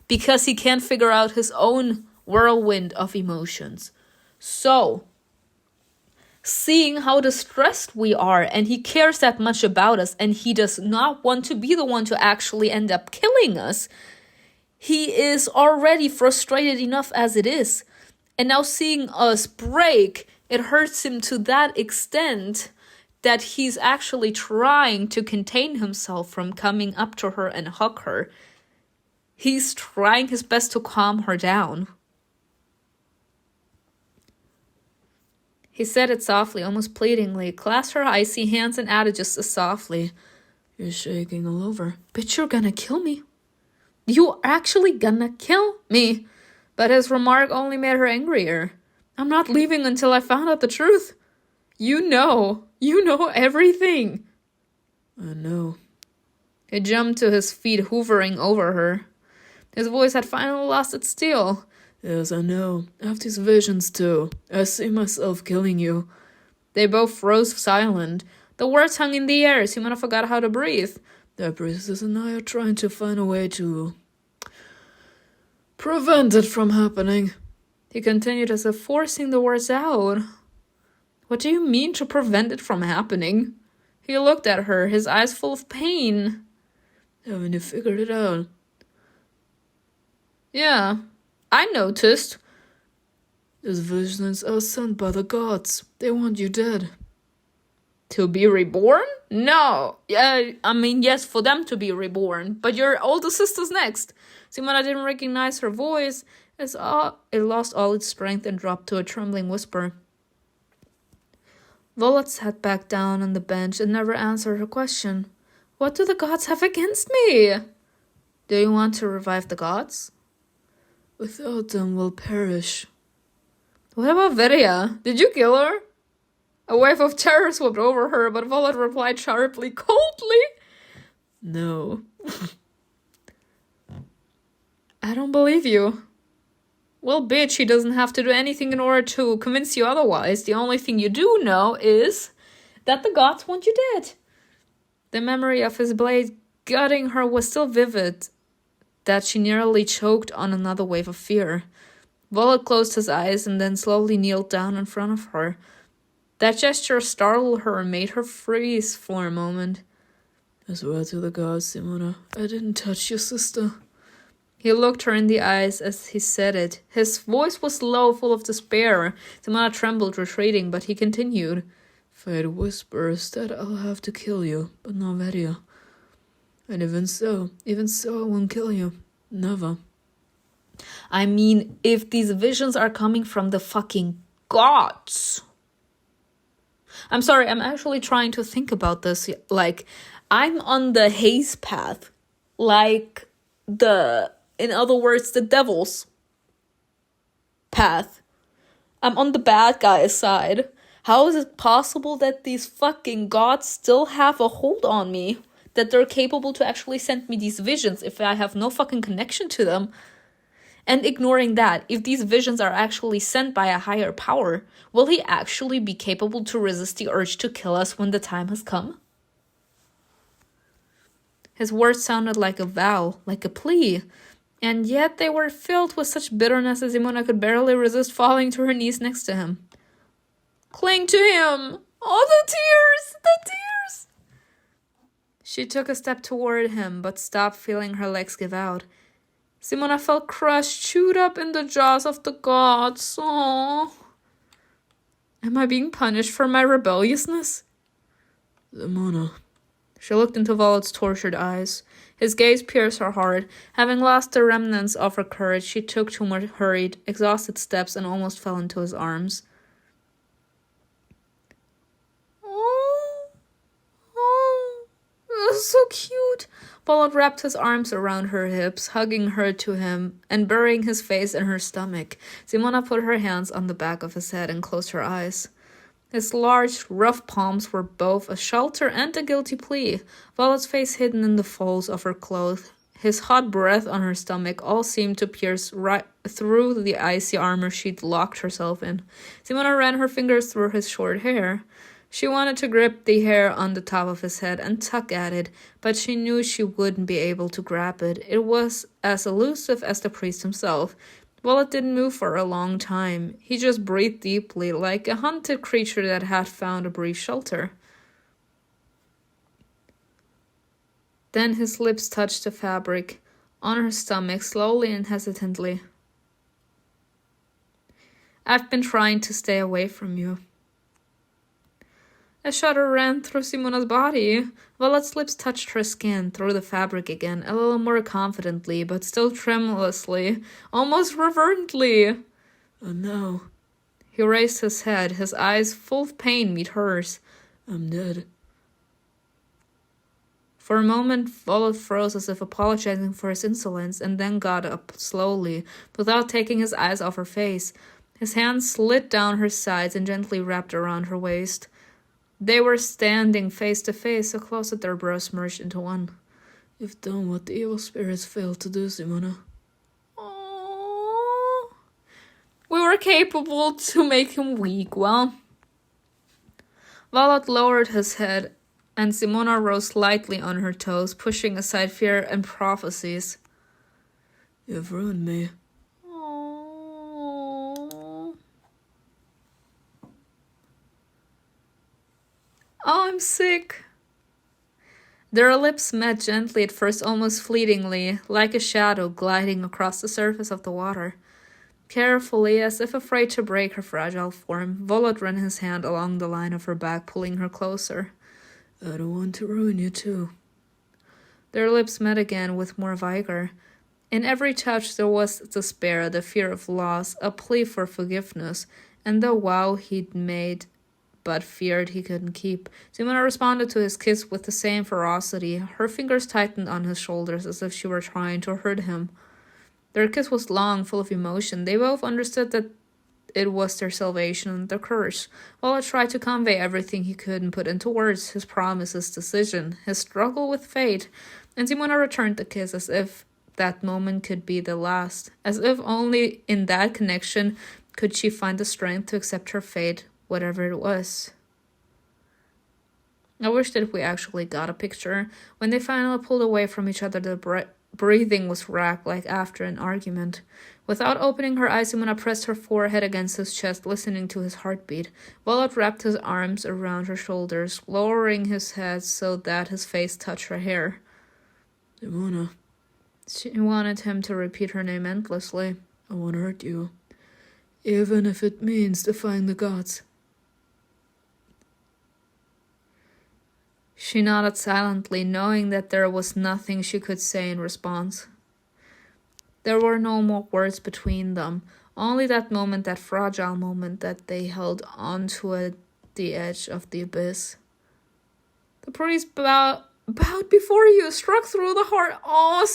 Because he can't figure out his own whirlwind of emotions. So, seeing how distressed we are, and he cares that much about us, and he does not want to be the one to actually end up killing us, he is already frustrated enough as it is. And now seeing us break, it hurts him to that extent that he's actually trying to contain himself from coming up to her and hug her. He's trying his best to calm her down. He said it softly, almost pleadingly, clasped her icy hands and added just as softly, You're shaking all over. Bitch, you're gonna kill me. You actually gonna kill me. But his remark only made her angrier. I'm not leaving until I found out the truth. You know everything. I know. He jumped to his feet, hovering over her. His voice had finally lost its steel. Yes, I know. I have these visions too. I see myself killing you. They both froze silent. The words hung in the air. Simona forgot how to breathe. The priestess and I are trying to find a way to prevent it from happening. He continued as if forcing the words out. What do you mean to prevent it from happening? He looked at her, his eyes full of pain. Haven't you figured it out? Yeah, I noticed. These visions are sent by the gods. They want you dead. To be reborn? No. Yeah, I mean, yes, for them to be reborn. But your older sister's next. Simona didn't recognize her voice. It lost all its strength and dropped to a trembling whisper. Volot sat back down on the bench and never answered her question. What do the gods have against me? Do you want to revive the gods? Without them, we'll perish. What about Veria? Did you kill her? A wave of terror swept over her, but Volot replied sharply, coldly. No. I don't believe you. Well, bitch, he doesn't have to do anything in order to convince you otherwise. The only thing you do know is that the gods want you dead. The memory of his blade gutting her was still vivid, that she nearly choked on another wave of fear. Volot closed his eyes and then slowly kneeled down in front of her. That gesture startled her and made her freeze for a moment. I swear to the gods, Simona, I didn't touch your sister. He looked her in the eyes as he said it. His voice was low, full of despair. Simona trembled, retreating, but he continued. Fate whispers that I'll have to kill you, but not Veria. And even so, I won't kill you. Never. I mean, if these visions are coming from the fucking gods. I'm sorry, I'm actually trying to think about this. Like, I'm on the Haze path. Like, in other words, the devil's path. I'm on the bad guy's side. How is it possible that these fucking gods still have a hold on me? That they're capable to actually send me these visions if I have no fucking connection to them? And ignoring that, if these visions are actually sent by a higher power, will he actually be capable to resist the urge to kill us when the time has come? His words sounded like a vow, like a plea, and yet they were filled with such bitterness that Simona could barely resist falling to her knees next to him. Cling to him! Oh, the tears! The tears! She took a step toward him, but stopped, feeling her legs give out. Simona felt crushed, chewed up in the jaws of the gods. Aww. Am I being punished for my rebelliousness? Simona. She looked into Volot's tortured eyes. His gaze pierced her heart. Having lost the remnants of her courage, she took 2 more hurried, exhausted steps and almost fell into his arms. So cute. Volot wrapped his arms around her hips, hugging her to him and burying his face in her stomach. Simona put her hands on the back of his head and closed her eyes. His large, rough palms were both a shelter and a guilty plea. Volot's face hidden in the folds of her clothes, his hot breath on her stomach, all seemed to pierce right through the icy armor she'd locked herself in. Simona ran her fingers through his short hair. She wanted to grip the hair on the top of his head and tug at it, but she knew she wouldn't be able to grab it. It was as elusive as the priest himself. Volot didn't move for a long time. He just breathed deeply, like a hunted creature that had found a brief shelter. Then his lips touched the fabric on her stomach, slowly and hesitantly. I've been trying to stay away from you. A shudder ran through Simona's body. Volot's lips touched her skin through the fabric again, a little more confidently, but still tremulously, almost reverently. Oh no. He raised his head, his eyes full of pain meet hers. I'm dead. For a moment, Volot froze as if apologizing for his insolence, and then got up slowly, without taking his eyes off her face. His hands slid down her sides and gently wrapped around her waist. They were standing face to face, so close that their brows merged into one. You've done what the evil spirits failed to do, Simona. Aww. We were capable to make him weak. Well, Volot lowered his head, and Simona rose lightly on her toes, pushing aside fear and prophecies. You've ruined me. Oh, I'm sick. Their lips met gently at first, almost fleetingly, like a shadow gliding across the surface of the water. Carefully, as if afraid to break her fragile form, Volot ran his hand along the line of her back, pulling her closer. I don't want to ruin you too. Their lips met again with more vigor. In every touch there was despair, the fear of loss, a plea for forgiveness, and the vow he'd made but feared he couldn't keep. Simona responded to his kiss with the same ferocity. Her fingers tightened on his shoulders as if she were trying to hurt him. Their kiss was long, full of emotion. They both understood that it was their salvation and their curse. Volot tried to convey everything he could and put into words, his promise, his decision, his struggle with fate, and Simona returned the kiss as if that moment could be the last, as if only in that connection could she find the strength to accept her fate, whatever it was. I wish that we actually got a picture. When they finally pulled away from each other, the breathing was racked like after an argument. Without opening her eyes, Simona pressed her forehead against his chest, listening to his heartbeat. Volot wrapped his arms around her shoulders, lowering his head so that his face touched her hair. Simona. She wanted him to repeat her name endlessly. I won't hurt you, even if it means defying the gods. She nodded silently, knowing that there was nothing she could say in response. There were no more words between them, only that moment, that fragile moment that they held onto at the edge of the abyss. The priest bowed before you, struck through the heart. Oh,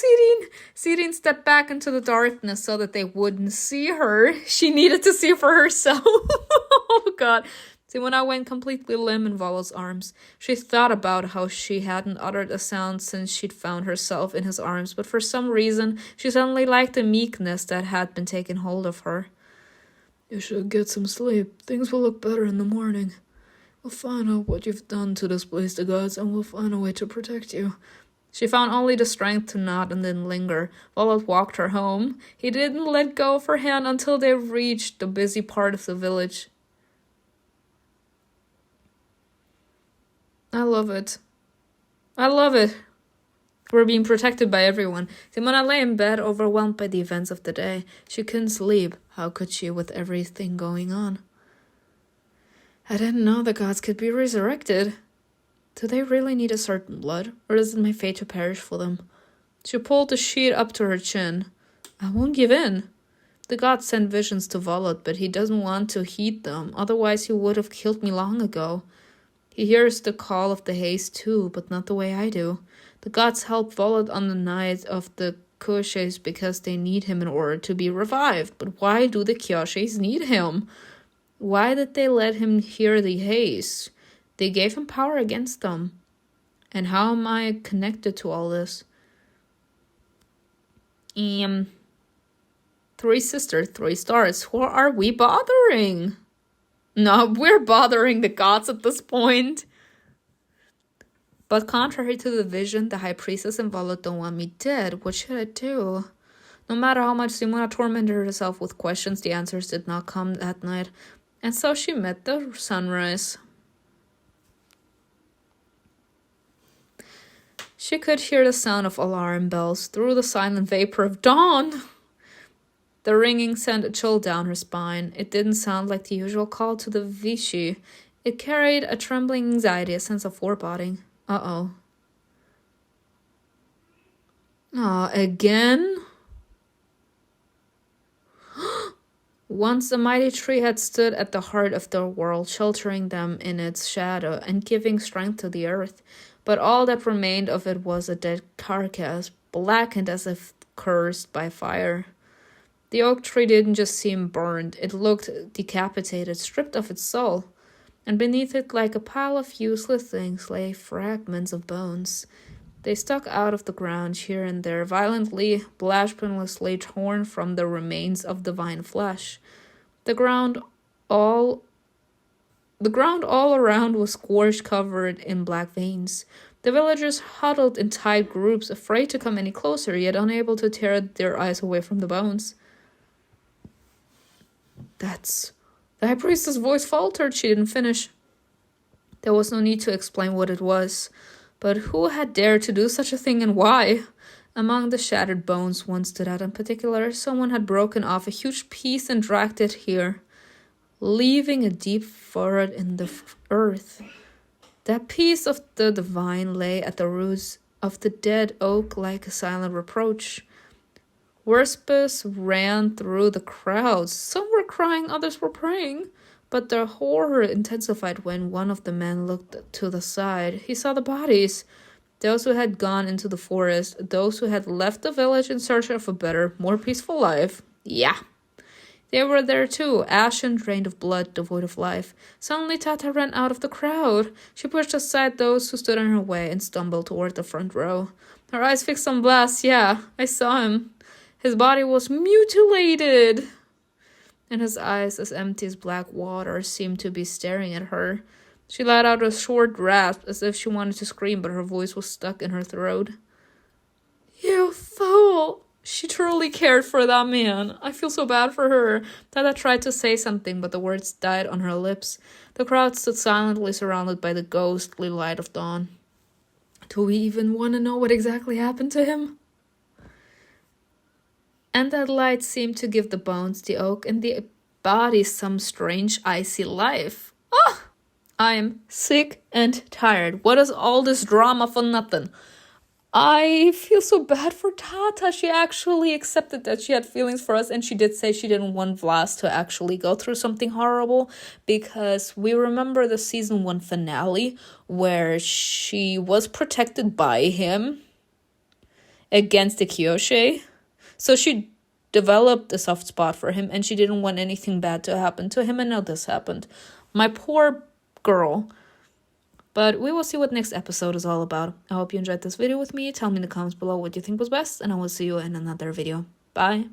Sirin stepped back into the darkness so that they wouldn't see her. She needed to see for herself. Oh, God. Simona went completely limp in Volot's arms. She thought about how she hadn't uttered a sound since she'd found herself in his arms, but for some reason, she suddenly liked the meekness that had been taken hold of her. You should get some sleep. Things will look better in the morning. We'll find out what you've done to displace the gods, and we'll find a way to protect you. She found only the strength to nod and then linger. Volot walked her home. He didn't let go of her hand until they reached the busy part of the village. I love it. We're being protected by everyone. Simona lay in bed, overwhelmed by the events of the day. She couldn't sleep. How could she, with everything going on? I didn't know the gods could be resurrected. Do they really need a certain blood, or is it my fate to perish for them? She pulled the sheet up to her chin. I won't give in. The gods sent visions to Volot, but he doesn't want to heed them. Otherwise, he would have killed me long ago. He hears the call of the Haze too, but not the way I do. The gods help Volot on the night of the Kyoshes because they need him in order to be revived. But why do the Kyoshes need him? Why did they let him hear the Haze? They gave him power against them. And how am I connected to all this? 3 sisters, 3 stars. Who are we bothering? No, we're bothering the gods at this point. But contrary to the vision, the high priestess and Volot don't want me dead. What should I do? No matter how much Simona tormented herself with questions, the answers did not come that night. And so she met the sunrise. She could hear the sound of alarm bells through the silent vapor of dawn. The ringing sent a chill down her spine. It didn't sound like the usual call to the Vichy. It carried a trembling anxiety, a sense of foreboding. Uh-oh. Again? Once a mighty tree had stood at the heart of the world, sheltering them in its shadow and giving strength to the earth. But all that remained of it was a dead carcass, blackened as if cursed by fire. The oak tree didn't just seem burned, it looked decapitated, stripped of its soul. And beneath it, like a pile of useless things, lay fragments of bones. They stuck out of the ground here and there, violently, blasphemously torn from the remains of divine flesh. The ground all around was scorched, covered in black veins. The villagers huddled in tight groups, afraid to come any closer, yet unable to tear their eyes away from the bones. The high priestess' voice faltered. She didn't finish. There was no need to explain what it was. But who had dared to do such a thing and why? Among the shattered bones, one stood out in particular. Someone had broken off a huge piece and dragged it here, leaving a deep furrow in the earth. That piece of the divine lay at the roots of the dead oak like a silent reproach. Whispers ran through the crowds. Some were crying, others were praying. But their horror intensified when one of the men looked to the side. He saw the bodies. Those who had gone into the forest, those who had left the village in search of a better, more peaceful life. Yeah. They were there too, ashen, drained of blood, devoid of life. Suddenly Tata ran out of the crowd. She pushed aside those who stood in her way and stumbled toward the front row. Her eyes fixed on Blas. Yeah, I saw him. His body was mutilated, and his eyes, as empty as black water, seemed to be staring at her. She let out a short rasp as if she wanted to scream, but her voice was stuck in her throat. You fool! She truly cared for that man. I feel so bad for her. Tata tried to say something, but the words died on her lips. The crowd stood silently surrounded by the ghostly light of dawn. Do we even want to know what exactly happened to him? And that light seemed to give the bones, the oak, and the body some strange icy life. Ah! I am sick and tired. What is all this drama for nothing? I feel so bad for Tata. She actually accepted that she had feelings for us, and she did say she didn't want Vlas to actually go through something horrible, because we remember the season 1 finale where she was protected by him against the Kyoshi. So she developed a soft spot for him, and she didn't want anything bad to happen to him, and now this happened. My poor girl. But we will see what next episode is all about. I hope you enjoyed this video with me. Tell me in the comments below what you think was best, and I will see you in another video. Bye.